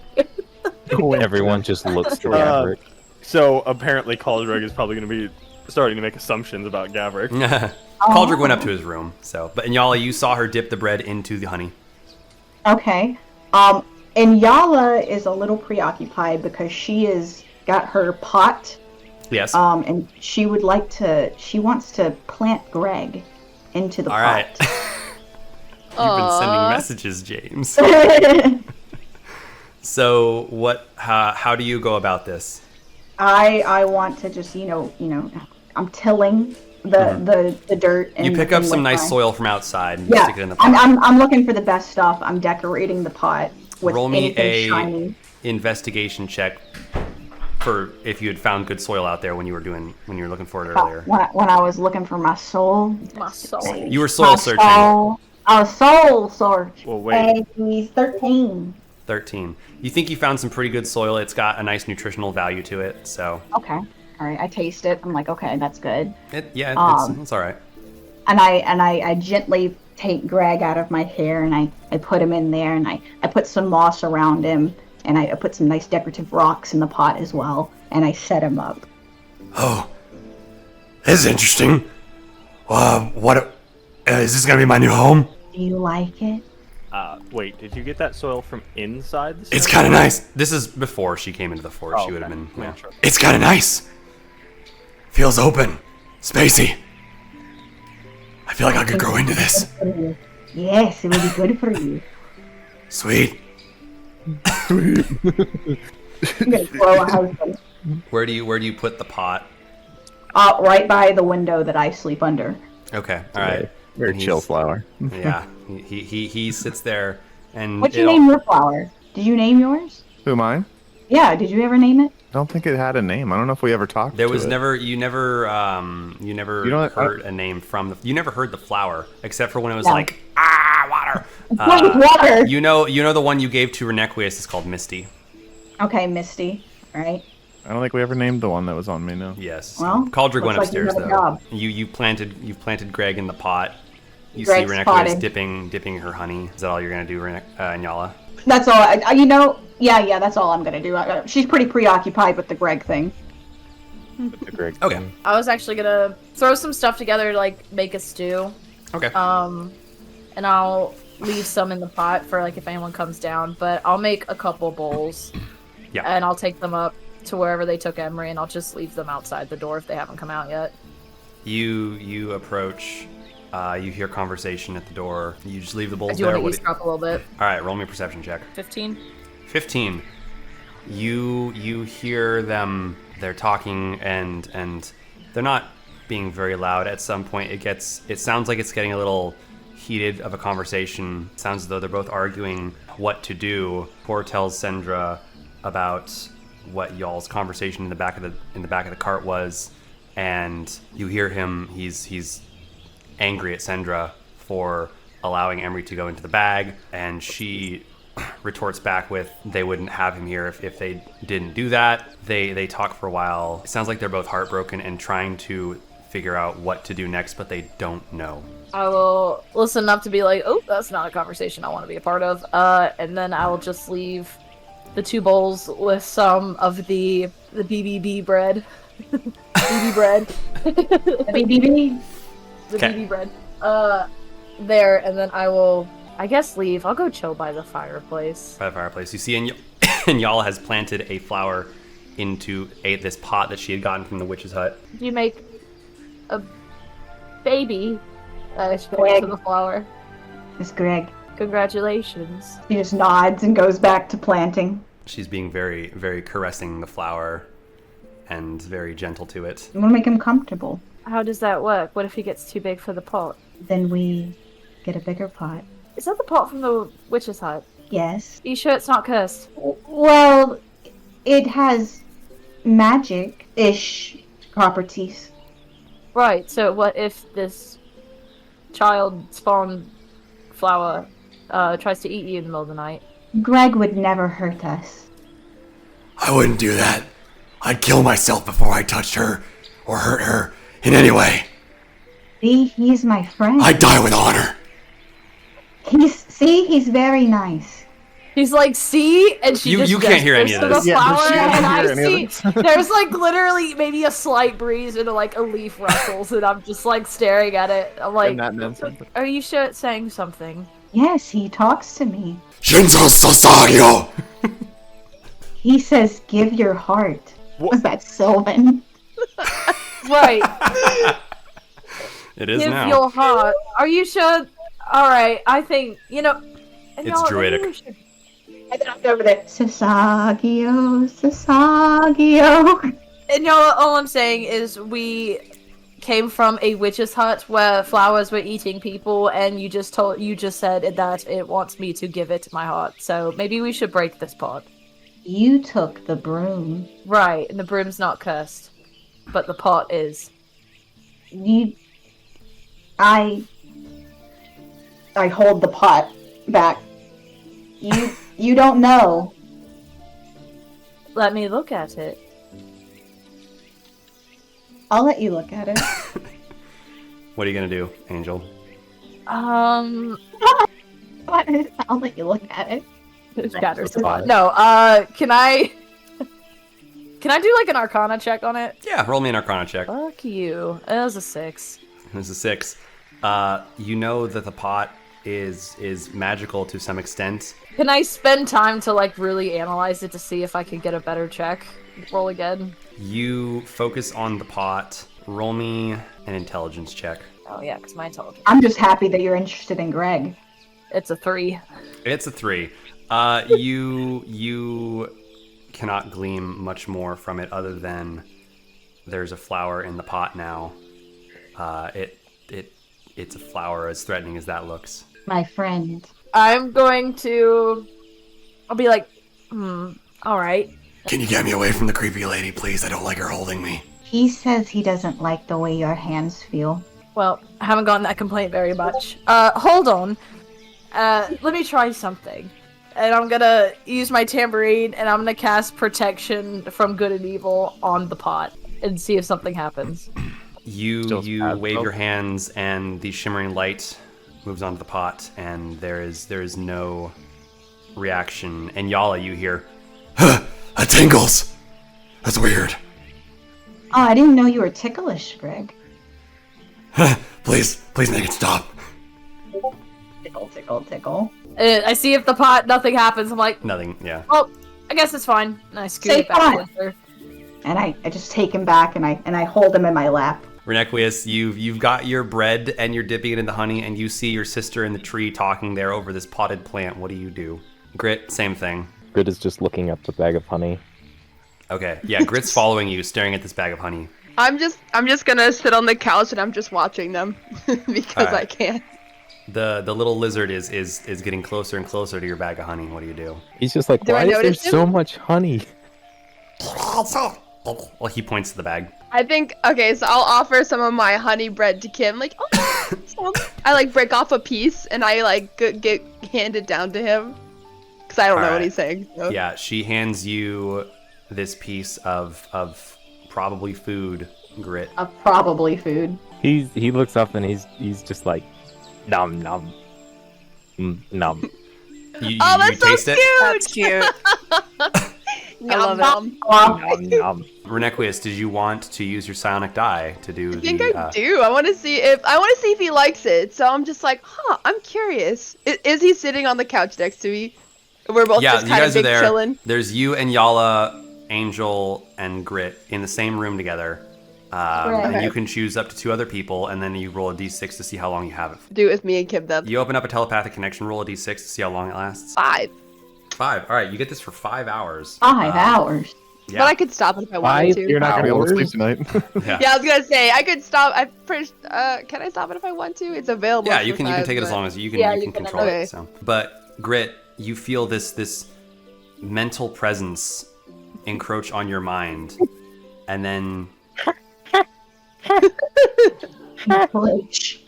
Everyone just looks to Gavrik. So apparently Caldreg is probably going to be starting to make assumptions about Gavrik. Caldric went up to his room. So, but Inyala, you saw her dip the bread into the honey. Okay. And Yala is a little preoccupied because she has got her pot. Yes. And she wants to plant Greg into the All pot. right. You've been sending messages, James. So what? How do you go about this? I want to just I'm tilling the dirt. And, You pick up and some with nice my- soil from outside and Yeah, stick it in the pot. I'm looking for the best stuff. I'm decorating the pot with Roll me anything a shiny. investigation check for if you had found good soil out there when you were looking for it earlier. When I was looking for my soul. My soul. You were soul searching. I was soul search. Well, wait. He's 13. 13. You think you found some pretty good soil. It's got a nice nutritional value to it. So Okay. All right. I taste it. I'm like, okay, that's good. it's all right. And I gently take Greg out of my hair and I put him in there and I put some moss around him and I put some nice decorative rocks in the pot as well and I set him up. Oh, this is interesting. What is this gonna be my new home? Do you like it? Wait, did you get that soil from inside the It's city? kind of nice. This is before she came into the fort. Oh, She would have okay. been. Yeah. Sure. It's kind of nice. Feels open, spacey. I feel like I could grow into this. Yes, it would be good for you. Sweet. I'm gonna throw a husband. Where do you put the pot? Right by the window that I sleep under. Okay. All right. Very And chill he's- flower. Yeah. He sits there and What'd you name your flower? Did you name yours? Who am I? Yeah, did you ever name it? I don't think it had a name. I don't know if we ever talked. There to was it. never you never You know what, heard a name from the you never heard the flower except for when it was No. like water. Water. You know the one you gave to Renequius is called Misty. Okay, Misty. Right. I don't think we ever named the one that was on me. No. Yes. Well, Cauldron went looks like you upstairs have a though. job. You planted Greg in the pot. You Greg's see Renequius potted. dipping her honey. Is that all you're gonna do, Nyala? That's all. Yeah, that's all I'm gonna do. She's pretty preoccupied with the Greg thing. The Greg Okay. thing. I was actually gonna throw some stuff together to like make a stew. Okay. And I'll leave some in the pot for like if anyone comes down. But I'll make a couple bowls. Yeah. And I'll take them up to wherever they took Emery, and I'll just leave them outside the door if they haven't come out yet. You approach. You hear conversation at the door. You just leave the I bowls do there. want to eavesdrop a little bit. All right, roll me a perception check. 15. 15. You hear them. They're talking and they're not being very loud. At some point, it sounds like it's getting a little heated of a conversation. It sounds as though they're both arguing what to do. Poor tells Sendra about what y'all's conversation in the back of the cart was, and you hear him. He's angry at Sendra for allowing Emery to go into the bag, and she retorts back with they wouldn't have him here if they didn't do that. They talk for a while. It sounds like they're both heartbroken and trying to figure out what to do next, but they don't know. I will listen enough to be like, oh, that's not a conversation I want to be a part of. And then I will just leave the 2 bowls with some of the BBB bread. BB bread. BB. The Okay. BB bread. There, and then I will, I guess, leave. I'll go chill by the fireplace. By the fireplace, you see Nyala has planted a flower into this pot that she had gotten from the witch's hut. Do you make a baby? She Greg. points to the flower. It's Greg. Congratulations. He just nods and goes back to planting. She's being very, very caressing the flower and very gentle to it. We want to make him comfortable. How does that work? What if he gets too big for the pot? Then we get a bigger pot. Is that the pot from the witch's hut? Yes. Are you sure it's not cursed? Well, it has magic-ish properties. Right, so what if this child spawn flower tries to eat you in the middle of the night? Greg would never hurt us. I wouldn't do that. I'd kill myself before I touched her or hurt her in any way. See, he's my friend. I'd die with honor. He's very nice. He's like, see? And she just You can't hear any gestures of to this. the Yeah, but flower, she doesn't and hear I any of see there's like literally maybe a slight breeze and like a leaf rustles, and I'm just like staring at it. I'm like, And that meant something. are you sure it's saying something? Yes, he talks to me. Shinzo Sasagyo! He says, give your heart. What? That's Sylvan. Right. It is Give now. your heart. Are you sure? Alright, I think, and It's y'all, maybe druidic. we should- I got over there. Sasagio, Sasagio. And y'all, all I'm saying is we came from a witch's hut where flowers were eating people, and you just said that it wants me to give it my heart. So maybe we should break this pot. You took the broom. Right, and the broom's not cursed, but the pot is. I hold the pot back. You don't know. Let me look at it. I'll let you look at it. What are you gonna do, Angel? I'll let you look at it. scatter the spot. pot. No, can I do like an Arcana check on it? Yeah, roll me an Arcana check. Fuck you. It was a 6. This is a 6. You know that the pot is magical to some extent. Can I spend time to like really analyze it to see if I can get a better check? Roll again. You focus on the pot. Roll me an intelligence check. Oh yeah, because my intelligence. I'm just happy that you're interested in Greg. It's a 3. It's a 3. You cannot glean much more from it other than there's a flower in the pot now. It's a flower as threatening as that looks. My friend. I'll be like, alright. Can you get me away from the creepy lady, please? I don't like her holding me. He says he doesn't like the way your hands feel. Well, I haven't gotten that complaint very much. Hold on. Let me try something. And I'm gonna use my tambourine, and I'm gonna cast protection from good and evil on the pot, and see if something happens. You wave your hands, and the shimmering light moves onto the pot, and there is no reaction. And Yala, you hear, That tingles. That's weird. Oh, I didn't know you were ticklish, Greg. Please make it stop. Tickle, tickle, tickle. I see if the pot, nothing happens. I'm like, nothing. Yeah. well, I guess it's fine. And I scoot Say it back fine. with her. And I just take him back and I hold him in my lap. Renequius, you've got your bread and you're dipping it in the honey, and you see your sister in the tree talking there over this potted plant. What do you do? Grit, same thing. Grit is just looking at the bag of honey. Okay, yeah, Grit's following you, staring at this bag of honey. I'm just gonna sit on the couch and I'm just watching them because I can't. The little lizard is getting closer and closer to your bag of honey. What do you do? He's just like, Do I why is there notice him? so much honey? Well, he points to the bag. I think okay, so I'll offer some of my honey bread to Kim. Like, oh, I like break off a piece and I like get handed down to him because I don't know what he's saying. So. Yeah, she hands you this piece of probably food, Grit. Of probably food. He looks up and he's just like, nom nom, nom. You that's so taste cute. it? That's cute. I love it. Nom nom. Renequius, did you want to use your psionic die to do I think the? I do. I want to see if he likes it. So I'm just like, I'm curious. Is he sitting on the couch next to me? We're both just you kind of guys are big there. chilling. There's you and Yala, Angel, and Grit in the same room together. And you can choose up to 2 other people, and then you roll a d6 to see how long you have it. Do it with me and Kim then. You open up a telepathic connection, roll a d6 to see how long it lasts. 5. 5. All right, you get this for 5 hours. 5 hours. Yeah. But I could stop it if I wanted to. You're not gonna be able to sleep tonight. Yeah. Yeah, I was gonna say I could stop. Can I stop it if I want to? It's available. Yeah, for you can 5, take it as but- long as you can. Yeah, you you can can control okay. it. So, but Grit, you feel this mental presence encroach on your mind, and then Glitch.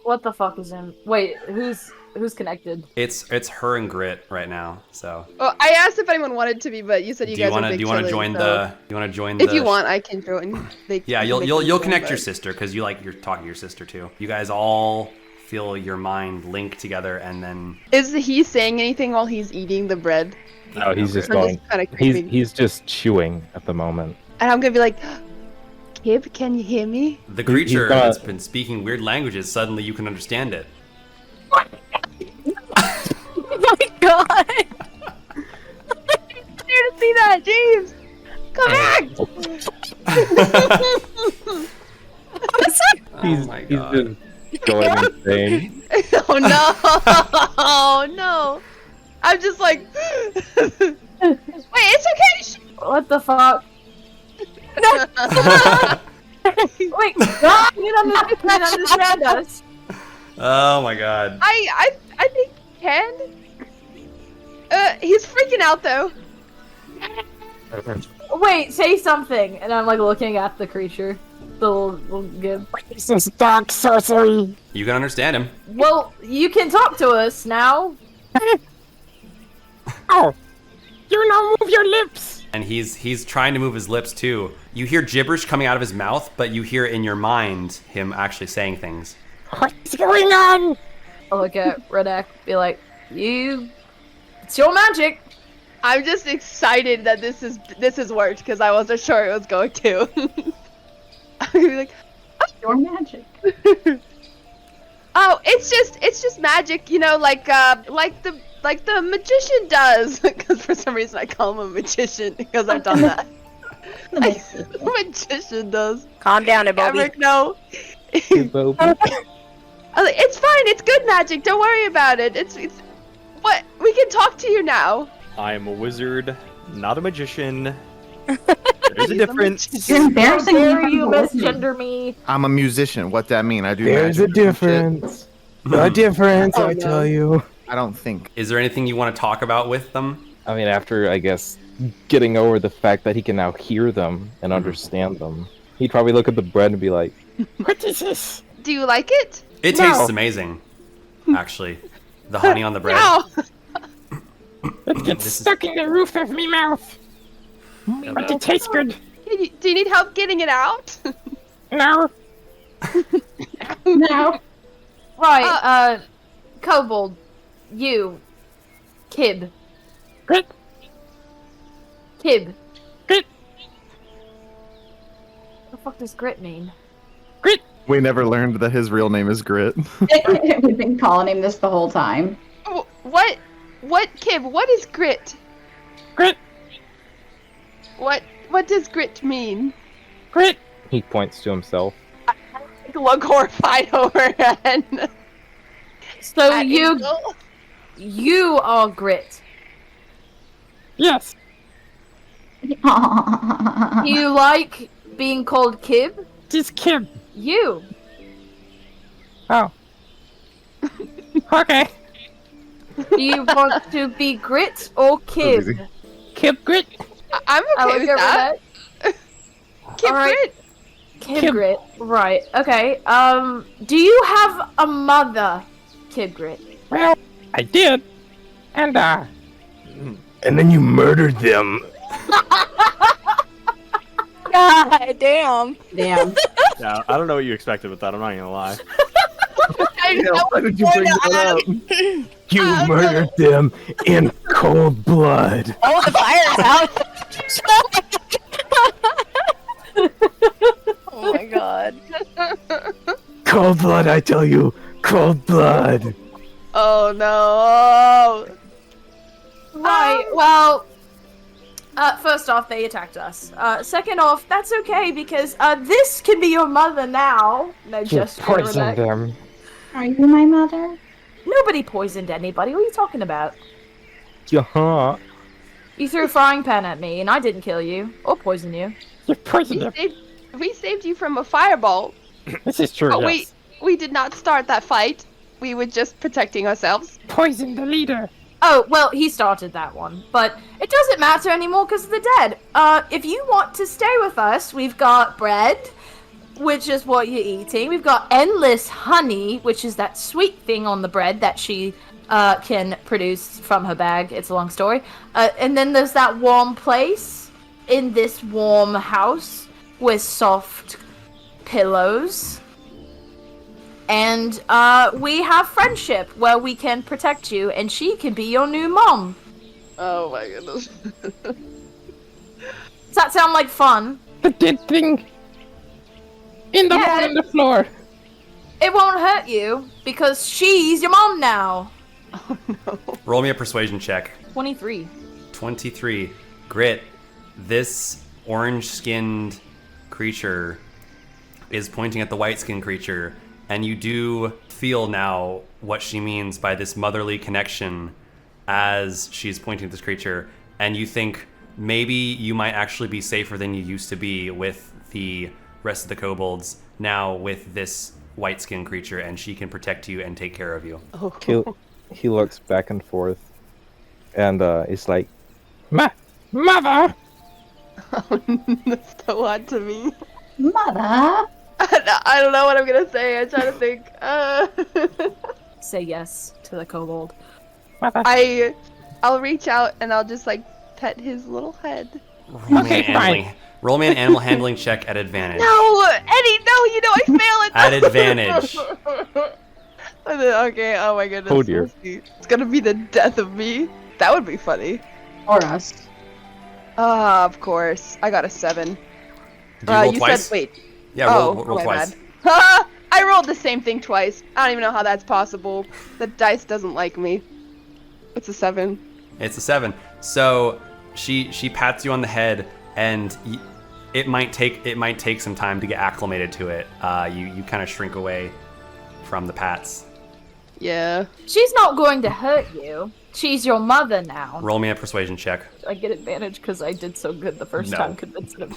What the fuck is him? Wait, who's connected? it's her and Grit right now. So, Well, I asked if anyone wanted to be, but you said you do you guys want are to big do you want to chilling, join so- the? You want to join If the? you want, I can join. Yeah, you'll connect your sister because you're talking to your sister too. You guys all feel your mind link together, and then Is he saying anything while he's eating the bread? No, he's just I'm going. just kinda creeping. He's just chewing at the moment. And I'm gonna be like, Kib, can you hear me? the creature got- that's been speaking weird languages, suddenly you can understand it. Oh my god! Here to see that, James. Come back. Oh my god. He's just going insane. Oh no! Oh no! I'm just like, wait, it's okay. What the fuck? Wait, God, you don't understand us. Oh my god. I think he can. He's freaking out though. Wait, say something. And I'm like looking at the creature. The little gib. This is dark sorcery. You can understand him. Well, you can talk to us now. Oh, you now move your lips. And he's trying to move his lips too. You hear gibberish coming out of his mouth, but you hear in your mind him actually saying things. What's going on? I'll look at Redak, be like, it's your magic. I'm just excited that this has worked because I wasn't sure it was going to. I'm gonna be like, Your magic. oh, it's just magic, you know, like the magician does. Because for some reason I call him a magician because I've done that. The magician does. Calm down, Bobby. Emmerich, no. I was like, it's fine. It's good magic. Don't worry about it. It's what we can talk to you now. I am a wizard, not a magician. There's a He's a difference. You're embarrassing How me. dare you from listening. misgender me? I'm a musician. What that mean? I do. There's a magic and shit. difference. A difference, Oh, I no. tell you. I don't think. Is there anything you want to talk about with them? I mean, after I guess getting over the fact that he can now hear them and understand them. He'd probably look at the bread and be like, What is this? Do you like it? It No. tastes amazing, actually. The honey on the bread. No. It gets stuck in the roof of me mouth. But it tastes good. Do you need help getting it out? No. No. Right, Kobold, you, Kib. Grit. Kib. Grit. What the fuck does grit mean? Grit. We never learned that his real name is Grit. We've been calling him this the whole time. What, Kib, what is grit? Grit. What does grit mean? Grit. he points to himself. Look horrified overhead. So At Angel. you are grit. Yes. You like being called Kib? This Kim. You. Oh. Okay. Do you want to be grit or Kib? easy. Kib Grit. I'm okay with that. Kib Alright. grit. Kib Grit. Right. Okay. Do you have a mother, Kib Grit? Well, I did. And, And then you murdered them. God damn. Damn. Yeah, I don't know what you expected with that. I'm not gonna lie. Why did you bring that up? You murdered them in cold blood. Oh, the fire's out. Oh my god. Cold blood, I tell you. Cold blood. Oh no. Right. Well. First off, they attacked us. Second off, that's okay because this can be your mother now. No You gesture. poisoned Rebecca. him. Are you my mother? Nobody poisoned anybody. What are you talking about? Yeah. You threw a frying pan at me, and I didn't kill you or poison you. you poisoned him. We saved you from a fireball, This is true, but yes. we did not start that fight. We were just protecting ourselves. Poison the leader. Oh, well, he started that one, but it doesn't matter anymore because they're dead. If you want to stay with us, we've got bread, which is what you're eating. We've got endless honey, which is that sweet thing on the bread that she can produce from her bag. It's a long story. And then there's that warm place in this warm house with soft pillows. And we have friendship where we can protect you, and she can be your new mom. Oh my goodness. Does that sound like fun? The dead thing. In the hole in the floor. It won't hurt you because she's your mom now. Roll me a persuasion check. 23. 23. Grit. This orange-skinned creature is pointing at the white-skinned creature, and you do feel now what she means by this motherly connection as she's pointing at this creature, and you think maybe you might actually be safer than you used to be with the rest of the kobolds now with this white-skinned creature, and she can protect you and take care of you. He looks back and forth, and it's like, Mother. That's so odd to me. Mother? I don't know what I'm gonna say. I'm trying to think. Say yes to the kobold. Mother. I'll reach out and I'll just like pet his little head. Roll me an animal handling check at advantage. No, Eddie, no, you know I fail it. At advantage. Okay, oh my goodness. Oh dear. We'll see. It's gonna be the death of me. That would be funny. Or us. Of course. I got a 7. Did you roll you twice? said wait. Yeah, roll my twice. bad. I rolled the same thing twice. I don't even know how that's possible. The dice doesn't like me. It's a 7. It's a 7. So she pats you on the head, and it might take some time to get acclimated to it. You kind of shrink away from the pats. Yeah. She's not going to hurt you. She's your mother now. Roll me a persuasion check. I get advantage because I did so good the first No. time convincing him.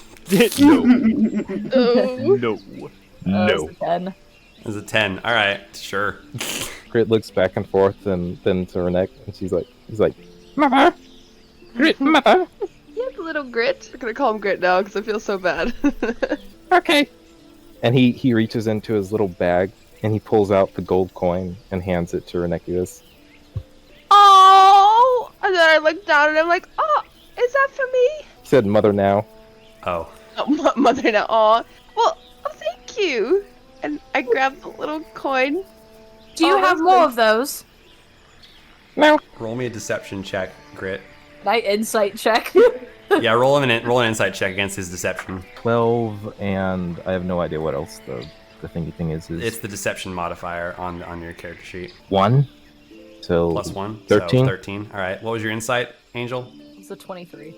No. It was a 10. It's a 10. All right, sure. Grit looks back and forth, and then to her neck, and he's like, Mother. Grit, mother. little Grit. I'm gonna call him Grit now because I feel so bad. Okay. And he reaches into his little bag and he pulls out the gold coin and hands it to Renekilus. Oh! And then I look down and I'm like, oh, is that for me? He said, "Mother now." Oh. Oh, mother now. Aw. Well, oh, thank you. And I grabbed the little coin. Do you have more of those? No. Roll me a deception check, Grit. Night insight check. Yeah, roll an insight check against his deception. 12, and I have no idea what else the thingy thing is. It's the deception modifier on your character sheet. 1. So Plus 1. 13. So 13. All right. What was your insight, Angel? It's a 23.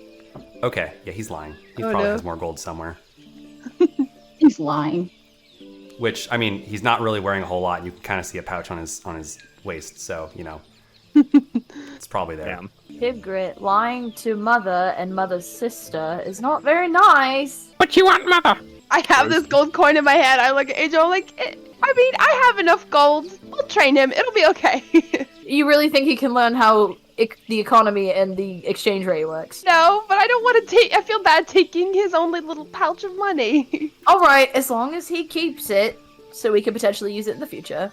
Okay. Yeah, he's lying. He Oh, probably no. has more gold somewhere. He's lying. Which, I mean, he's not really wearing a whole lot. You can kind of see a pouch on his waist, so you know, it's probably there. Damn. Pibgrit lying to mother and mother's sister is not very nice. What you want, mother? I have this gold coin in my hand. I look at Angel. I'm like, I mean, I have enough gold. We'll train him. It'll be okay. You really think he can learn how the economy and the exchange rate works? No, but I don't want to take. I feel bad taking his only little pouch of money. All right, as long as he keeps it, so we could potentially use it in the future,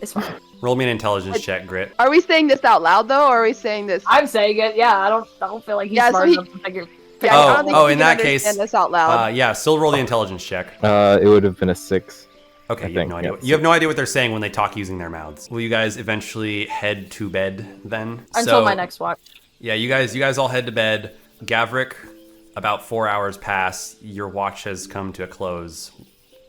it's fine. Roll me an intelligence check, Grit. Are we saying this out loud though, or are we saying this? I'm saying it. Yeah, I don't feel like he's Yeah, so smart he- enough to figure. Yeah, I don't think Oh, he in can that case, understand this out loud. Yeah, still roll the intelligence check. It would have been a 6. Okay, I you have think, no idea. yeah, You have no idea what they're saying when they talk using their mouths. Will you guys eventually head to bed then? Until my next watch. Yeah, you guys all head to bed. Gavrik, about 4 hours pass. Your watch has come to a close.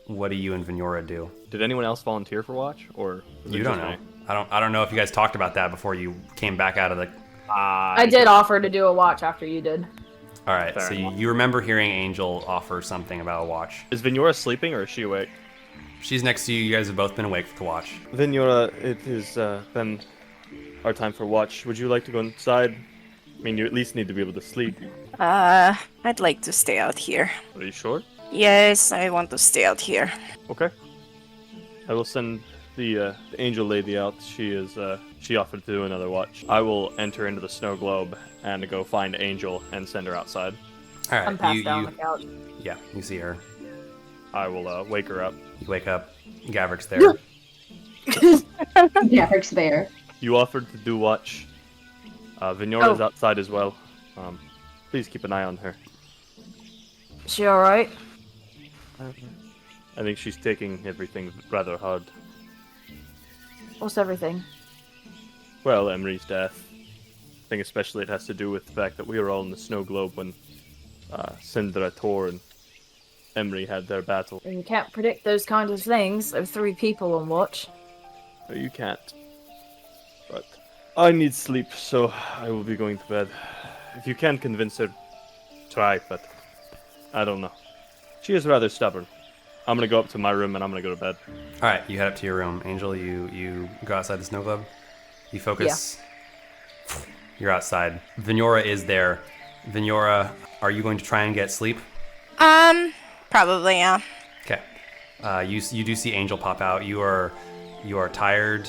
What do you and Venora do? Did anyone else volunteer for watch, or was it You don't just know. me? I don't know if you guys talked about that before you came back out of the. I did offer to do a watch after you did. All right, Fair so enough. you remember hearing Angel offer something about a watch. Is Venora sleeping or is she awake? She's next to you. You guys have both been awake to watch. Venora, it is then our time for watch. Would you like to go inside? I mean, you at least need to be able to sleep. I'd like to stay out here. Are you sure? Yes, I want to stay out here. Okay. I will send the angel lady out. She offered to do another watch. I will enter into the snow globe and go find Angel and send her outside. All right, I'm passed out on the couch. yeah, you see her. I will wake her up. You wake up. Gavrik's there. Derek's there. You offered to do watch. Venora's Oh. outside as well. Please keep an eye on her. She alright? I think she's taking everything rather hard. What's everything? Well, Emery's death. I think especially it has to do with the fact that we were all in the snow globe when Sindra, Tor, and Emery had their battle. And you can't predict those kinds of things. There are 3 people on watch. No, you can't. But I need sleep, so I will be going to bed. If you can convince her, try, but I don't know. She is rather stubborn. I'm gonna go up to my room and I'm gonna go to bed. All right, you head up to your room. Angel, you go outside the snow globe. You focus. You're outside. Venora is there. Venora, are you going to try and get sleep? Probably, yeah. Okay. You do see Angel pop out. You are tired.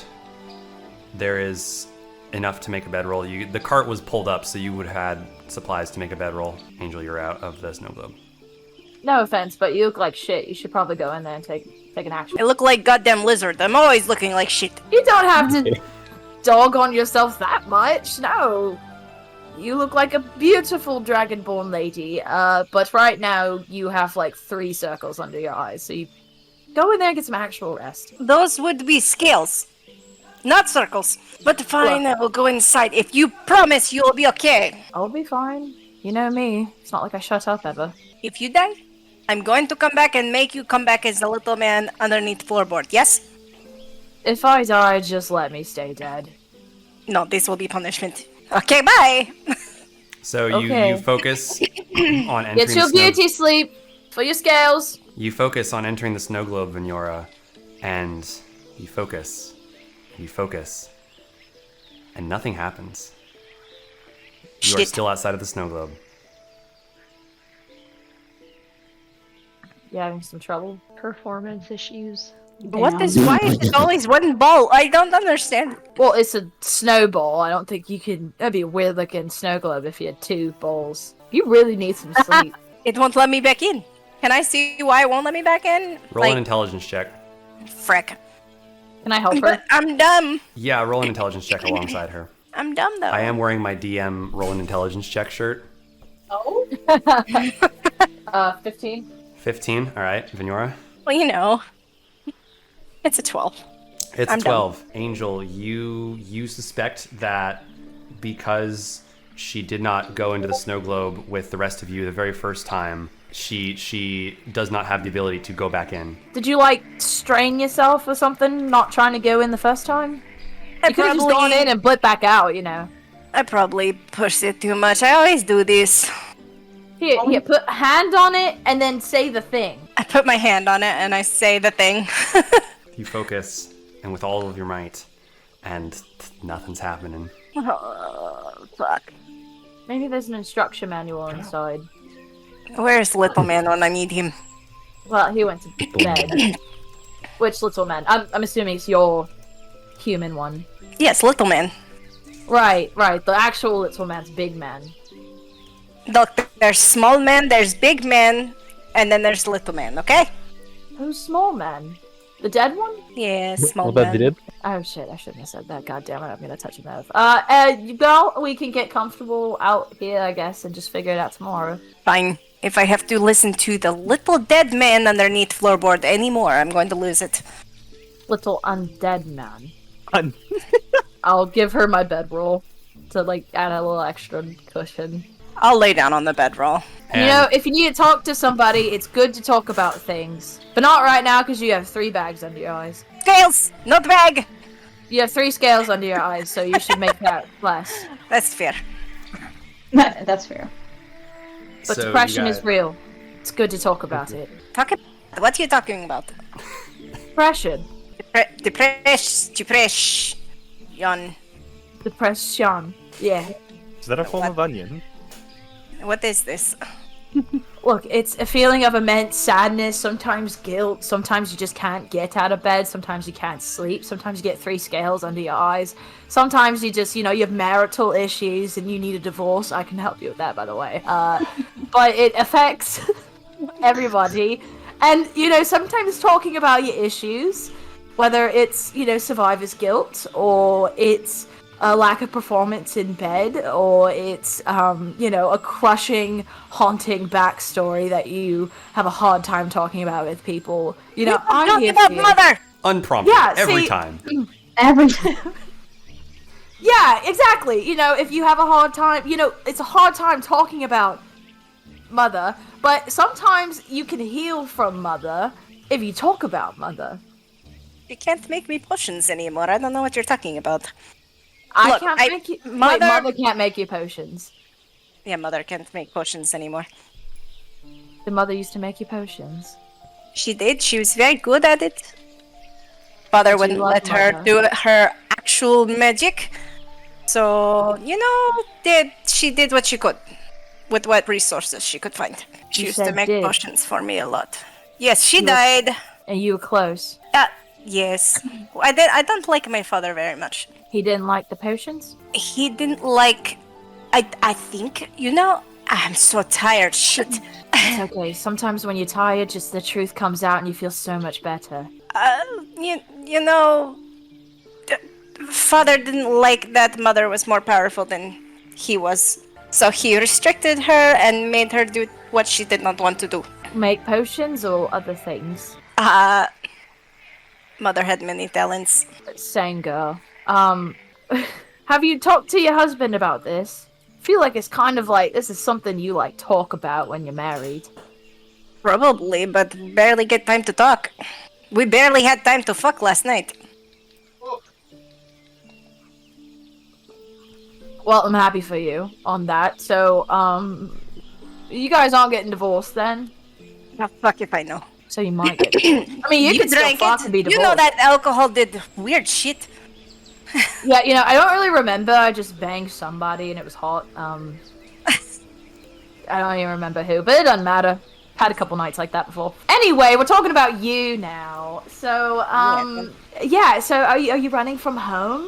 There is enough to make a bedroll. The cart was pulled up, so you would have had supplies to make a bedroll. Angel, you're out of the snow globe. No offense, but you look like shit. You should probably go in there and take an action. I look like goddamn lizard. I'm always looking like shit. You don't have to dog on yourself that much. No. You look like a beautiful dragonborn lady. But right now you have like 3 circles under your eyes. So you go in there and get some actual rest. Those would be scales, not circles. But fine, I will go inside if you promise you will be okay. I'll be fine. You know me. It's not like I shut up ever. If you die, I'm going to come back and make you come back as a little man underneath floorboard, yes? If I die, just let me stay dead. No, this will be punishment. Okay, bye! So Okay. you focus on entering Get your the snow. beauty sleep for your scales. You focus on entering the snow globe, Venora, and you focus, and nothing happens. You are Shit. still outside of the snow globe. You having some trouble? Performance issues. What is why is it always one ball? I don't understand. Well, it's a snowball. I don't think you can. That'd be a weird looking snow globe if you had 2 balls. You really need some sleep. It won't let me back in. Can I see why it won't let me back in? Roll an intelligence check. Frick. Can I help her? But I'm dumb. Yeah, roll an intelligence check alongside her. I'm dumb though. I am wearing my DM roll an intelligence check shirt. Oh. 15. 15. All right, Venora. Well, you know, it's a 12. It's I'm 12. Angel, you suspect that because she did not go into the snow globe with the rest of you the very first time, she does not have the ability to go back in. Did you like strain yourself or something? Not trying to go in the first time? You could have just gone in and blip back out, you know. I probably pushed it too much. I always do this. Here, put a hand on it and then say the thing. I put my hand on it and I say the thing. You focus, and with all of your might, and nothing's happening. Oh, fuck. Maybe there's an instruction manual inside. Where's little man when I need him? Well, he went to bed. Which little man? I'm assuming it's your human one. Yes, little man. Right. The actual little man's big man. Look, there's small man, there's big man, and then there's little man, okay? Who's small man? The dead one? Yeah, small What about man. the did? Oh shit, I shouldn't have said that. God damn it, I'm gonna touch a nerve. Well, we can get comfortable out here, I guess, and just figure it out tomorrow. Fine. If I have to listen to the little dead man underneath floorboard anymore, I'm going to lose it. Little undead man. I'll give her my bedroll to, like, add a little extra cushion. I'll lay down on the bedroll. You know, if you need to talk to somebody, it's good to talk about things. But not right now, because you have 3 bags under your eyes. Scales! Not bag! You have 3 scales under your eyes, so you should make that less. That's fair. That's fair. But So depression you is real. It's good to talk about it. What are you talking about? Depression. Depression. Depression. Yeah. Is that a form of onion? What is this? Look, it's a feeling of immense sadness, sometimes guilt, sometimes you just can't get out of bed, sometimes you can't sleep, sometimes you get 3 scales under your eyes, sometimes you just, you have marital issues and you need a divorce. I can help you with that, by the way. But it affects everybody. And, sometimes talking about your issues, whether it's, survivor's guilt or it's a lack of performance in bed, or it's, a crushing, haunting backstory that you have a hard time talking about with people. I'm here for you. Mother! Unprompted. Yeah, every see- time. Every time. Yeah, exactly. If you have a hard time, it's a hard time talking about mother, but sometimes you can heal from mother if you talk about mother. You can't make me potions anymore. I don't know what you're talking about. I Look, can't make you. Mother- Wait, mother can't make you potions. Yeah, mother can't make potions anymore. The mother used to make you potions. She did. She was very good at it. Father But you wouldn't love let her mother. do her actual magic. So, she did what she could. With what resources she could find. She You used to said make did. potions for me a lot. Yes, she You- died. And you were close. Yes. I don't like my father very much. He didn't like the potions? He didn't like... I think, I'm so tired. Shit. It's okay. Sometimes when you're tired, just the truth comes out and you feel so much better. Father didn't like that mother was more powerful than he was. So he restricted her and made her do what she did not want to do. Make potions or other things? Mother had many talents. Same girl. Have you talked to your husband about this? I feel like it's kind of like this is something you talk about when you're married. Probably, but barely get time to talk. We barely had time to fuck last night. Well, I'm happy for you on that. So, you guys aren't getting divorced then? Oh, fuck if I know. So you might get divorced. I mean, you could still drank fuck it. and be divorced. You know that alcohol did weird shit. Yeah, I don't really remember. I just banged somebody and it was hot. I don't even remember who, but it doesn't matter. Had a couple nights like that before. Anyway, we're talking about you now. So, yeah. So, are you running from home?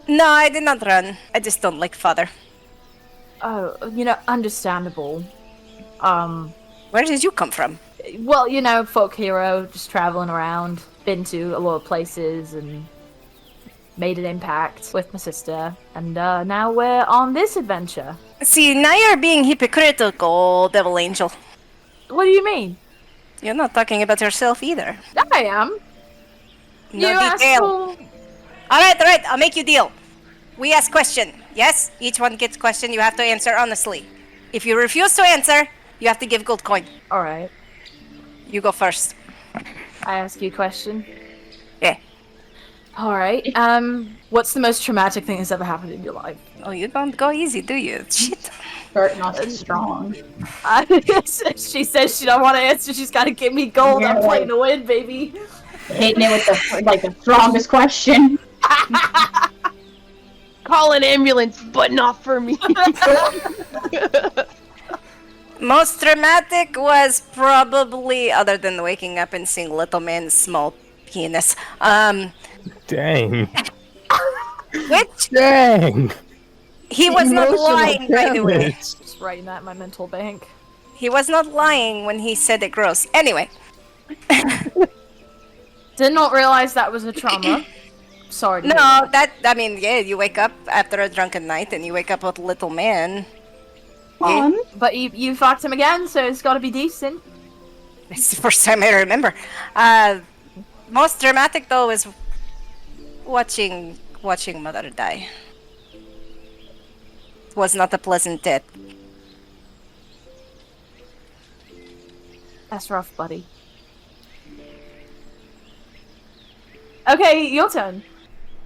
No, I did not run. I just don't like father. Oh, understandable. Where did you come from? Well, folk hero, just traveling around. Been to a lot of places and made an impact with my sister. And now we're on this adventure. See, now you're being hypocritical, Devil Angel. What do you mean? You're not talking about yourself either. I am. No you detail. Alright, I'll make you deal. We ask question, yes? Each one gets question, you have to answer honestly. If you refuse to answer, you have to give gold coin. Alright. You go first. I ask you a question? Yeah. Alright, what's the most traumatic thing that's ever happened in your life? Oh, you don't go easy, do you? Shit. Starting off strong. She says she don't want to answer, she's gotta give me gold, Yeah, I'm playing to win, baby. Hitting it with the strongest question. Call an ambulance, but not for me. Most dramatic was probably, other than waking up and seeing little man's small penis. Dang. Which? Dang. He was not Emotional lying, by the way. damage. Just writing that in my mental bank. He was not lying when he said it gross. Anyway. Did not realize that was a trauma. Sorry. To No, hear that. yeah, you wake up after a drunken night and you wake up with a little man. Fun. But you fucked him again, so it's gotta be decent. It's the first time I remember. Most dramatic though is watching mother die. It was not a pleasant death. That's rough, buddy. Okay, your turn.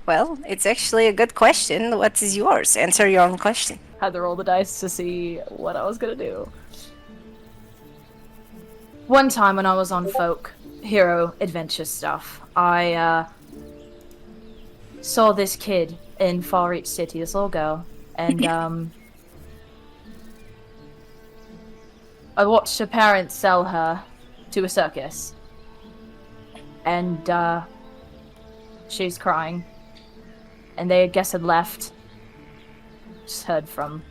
Well, it's actually a good question. What is yours? Answer your own question. Had to roll the dice to see what I was gonna do. One time when I was on folk hero adventure stuff, I saw this kid in Far Reach City, this little girl, and I watched her parents sell her to a circus, and she was crying, and they, I guess, had left. Just heard from,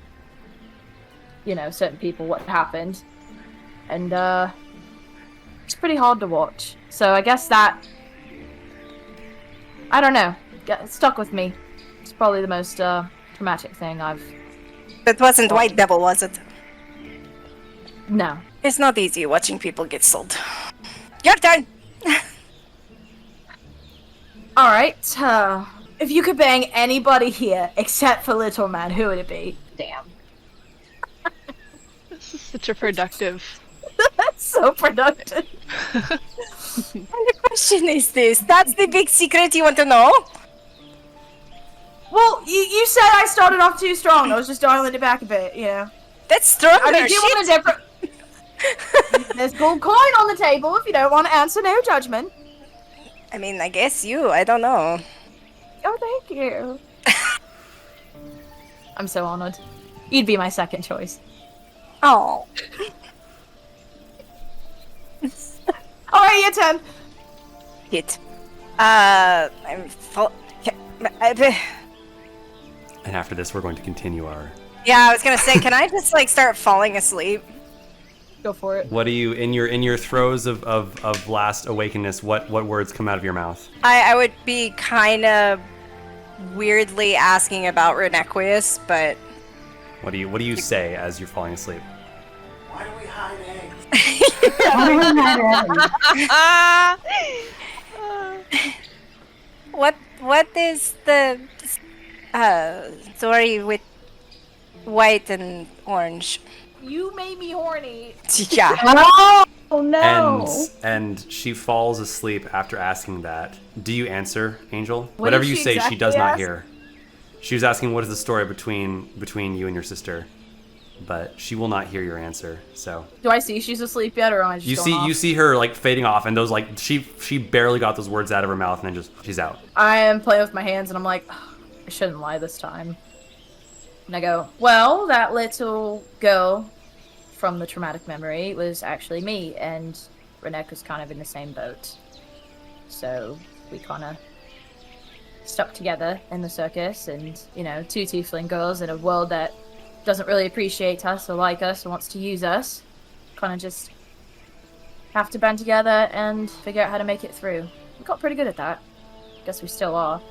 certain people what happened, and it's pretty hard to watch. So I guess that, I don't know, it stuck with me. It's probably the most traumatic thing I've. That wasn't White Devil, was it? No. It's not easy watching people get sold. Your turn! Alright, if you could bang anybody here except for Little Man, who would it be? Damn. This is such a productive. That's so productive. And the question is this, that's the big secret you want to know? Well, you said I started off too strong. I was just dialing it back a bit, That's stronger I mean, do you want a different... There's gold coin on the table if you don't want to answer, no judgment. I mean, I guess I don't know. Oh, thank you. I'm so honored. You'd be my second choice. Oh. Alright, your turn. Shit. I'm full. And after this, we're going to continue our. Yeah, I was gonna say, can I just start falling asleep? Go for it. What do you in your throes of last awakenness? What words come out of your mouth? I would be kind of weirdly asking about Renequius, but What do you say as you're falling asleep? Why are we hiding? what is the story with white and orange? You made me horny. Yeah. Oh no! And she falls asleep after asking that. Do you answer, Angel? What Whatever did you she say, she exactly does not ask? hear. She was asking what is the story between you and your sister, but she will not hear your answer. So Do I see she's asleep yet, or am I just going you off? see her fading off, and those she barely got those words out of her mouth, and then she's out. I am playing with my hands, and I'm like, "Ugh, I shouldn't lie this time. And I go, well, that little girl from the traumatic memory was actually me, and Renek was kind of in the same boat. So we kind of stuck together in the circus, and, you know, two tiefling girls in a world that doesn't really appreciate us or like us or wants to use us, kind of just have to band together and figure out how to make it through. We got pretty good at that. Guess we still are.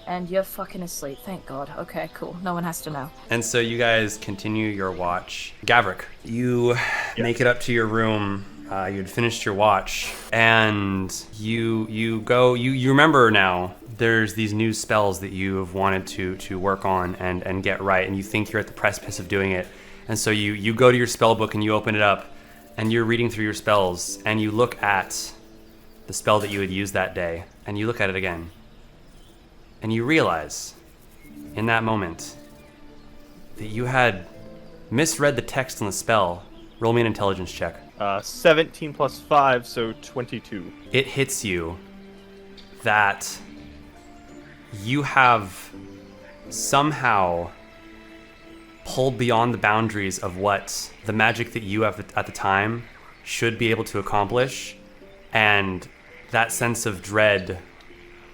And you're fucking asleep, thank God. Okay, cool. No one has to know. And so you guys continue your watch. Gavrik, you make it up to your room. You had finished your watch, and you remember now. There's these new spells that you have wanted to work on and get right, and you think you're at the precipice of doing it. And so you go to your spell book and you open it up, and you're reading through your spells, and you look at the spell that you had used that day, and you look at it again. And you realize, in that moment, that you had misread the text on the spell. Roll me an intelligence check. 17 plus 5, so 22. It hits you that you have somehow pulled beyond the boundaries of what the magic that you have at the time should be able to accomplish, and that sense of dread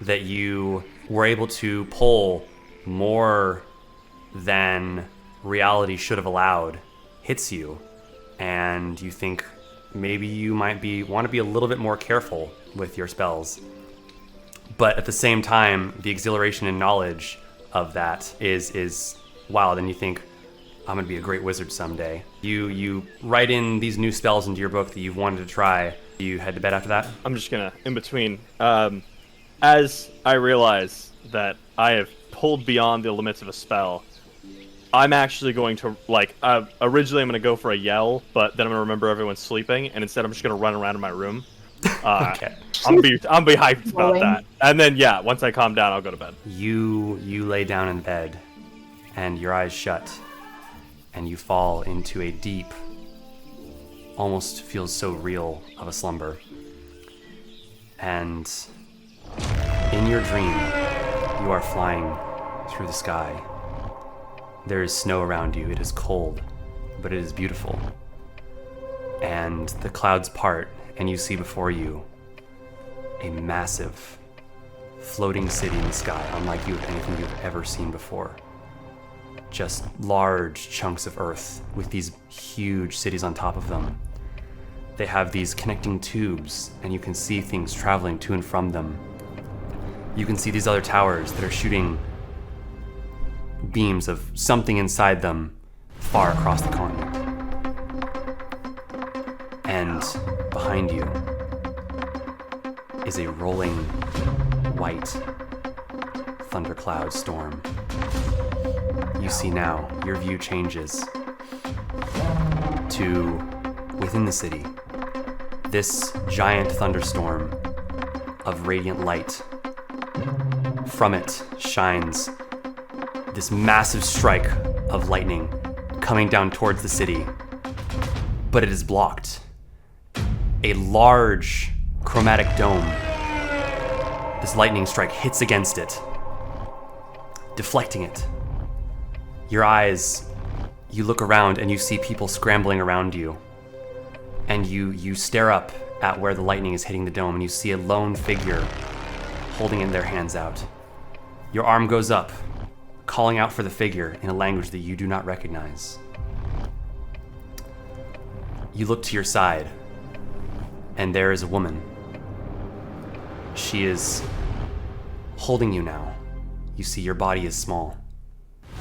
that you were able to pull more than reality should have allowed hits you, and you think maybe you might want to be a little bit more careful with your spells. But at the same time, the exhilaration and knowledge of that is wild, and you think, I'm gonna be a great wizard someday. You write in these new spells into your book that you've wanted to try. You head to bed after that? I'm just gonna, in between, as I realize that I have pulled beyond the limits of a spell, I'm actually going to, originally I'm going to go for a yell, but then I'm going to remember everyone's sleeping, and instead I'm just going to run around in my room. Okay. I'm be hyped about that. And then, once I calm down, I'll go to bed. You lay down in bed, and your eyes shut, and you fall into a deep, almost feels so real of a slumber. And in your dream, you are flying through the sky. There is snow around you. It is cold, but it is beautiful. And the clouds part, and you see before you a massive floating city in the sky, unlike anything you've ever seen before. Just large chunks of earth with these huge cities on top of them. They have these connecting tubes, and you can see things traveling to and from them. You can see these other towers that are shooting beams of something inside them far across the continent. And behind you is a rolling white thundercloud storm. You see now, your view changes to within the city, this giant thunderstorm of radiant light. From it shines this massive strike of lightning coming down towards the city, but it is blocked. A large chromatic dome. This lightning strike hits against it, deflecting it. Your eyes, you look around and you see people scrambling around you, and you stare up at where the lightning is hitting the dome, and you see a lone figure holding in their hands out. Your arm goes up, calling out for the figure in a language that you do not recognize. You look to your side, and there is a woman. She is holding you now. You see your body is small.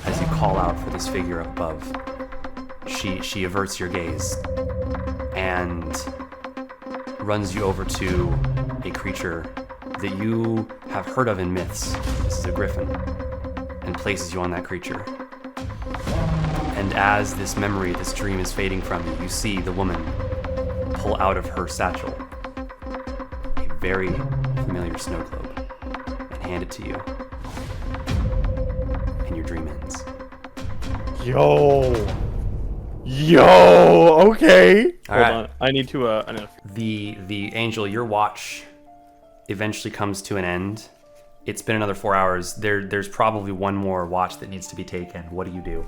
As you call out for this figure up above, she averts your gaze and runs you over to a creature that you have heard of in myths. This is a griffin, and places you on that creature. And as this memory, this dream is fading from you, you see the woman pull out of her satchel a very familiar snow globe and hand it to you. And your dream ends. Yo, okay. Hold on, I need to. The angel, your watch eventually comes to an end. It's been another 4 hours. There's probably one more watch that needs to be taken. What do you do?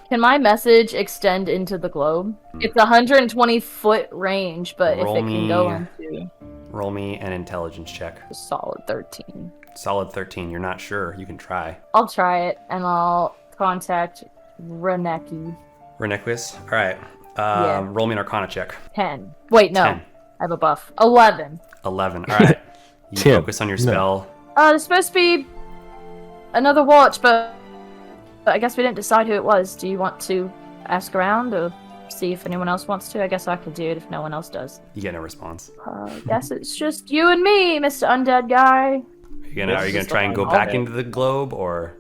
Can my message extend into the globe? It's 120-foot range, but Roll if it can go me- into Roll me an intelligence check. a solid 13. Solid 13. You're not sure. You can try. I'll try it, and I'll contact Reneki. Renequis. All right. Yeah. Roll me an Arcana check. 10. Wait, no. 10. I have a buff. 11. 11. All right. You 10. focus on your No. spell. There's supposed to be another watch, but I guess we didn't decide who it was. Do you want to ask around or see if anyone else wants to? I guess I could do it if no one else does. You get no response. I guess it's just you and me, Mr. Undead Guy. Are you gonna try and go back into the globe, or?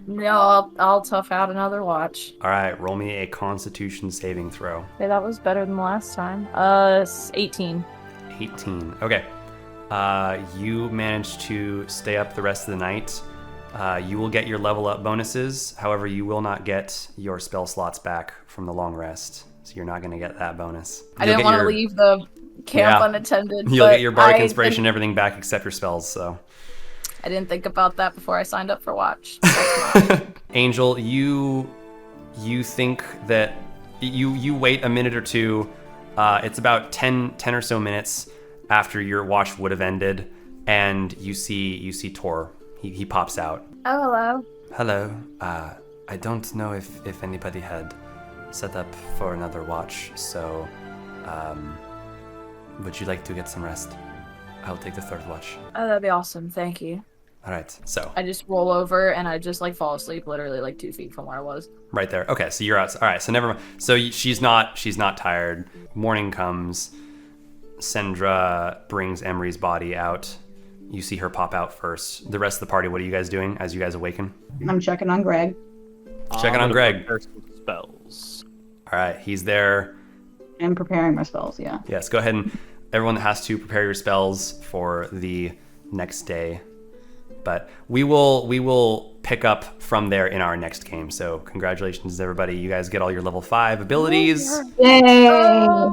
No, I'll tough out another watch. All right. Roll me a Constitution saving throw. Okay, that was better than last time. 18. 18. Okay. You managed to stay up the rest of the night. You will get your level up bonuses. However, you will not get your spell slots back from the long rest. So you're not going to get that bonus. I didn't want to leave the camp unattended. You'll but get your bardic I inspiration and didn't- everything back except your spells. So, I didn't think about that before I signed up for watch. Angel, you think that you wait a minute or two. It's about 10 or so minutes after your watch would have ended, and you see Tor. He pops out. Oh, hello. Hello. I don't know if anybody had set up for another watch, so would you like to get some rest? I'll take the third watch. Oh, that'd be awesome. Thank you. All right. So I just roll over and I just like fall asleep, literally like 2 feet from where I was. right there. Okay. So you're out. All right. So never mind. So she's not tired. Morning comes. Sendra brings Emery's body out. You see her pop out first. The rest of the party, what are you guys doing as you guys awaken? I'm checking on Greg. Checking on Greg. Prepare some spells. All right. He's there. I'm preparing my spells, yeah. Yes. Go ahead and everyone has to prepare your spells for the next day. But we will pick up from there in our next game. So congratulations, everybody. You guys get all your level 5 abilities. Yay!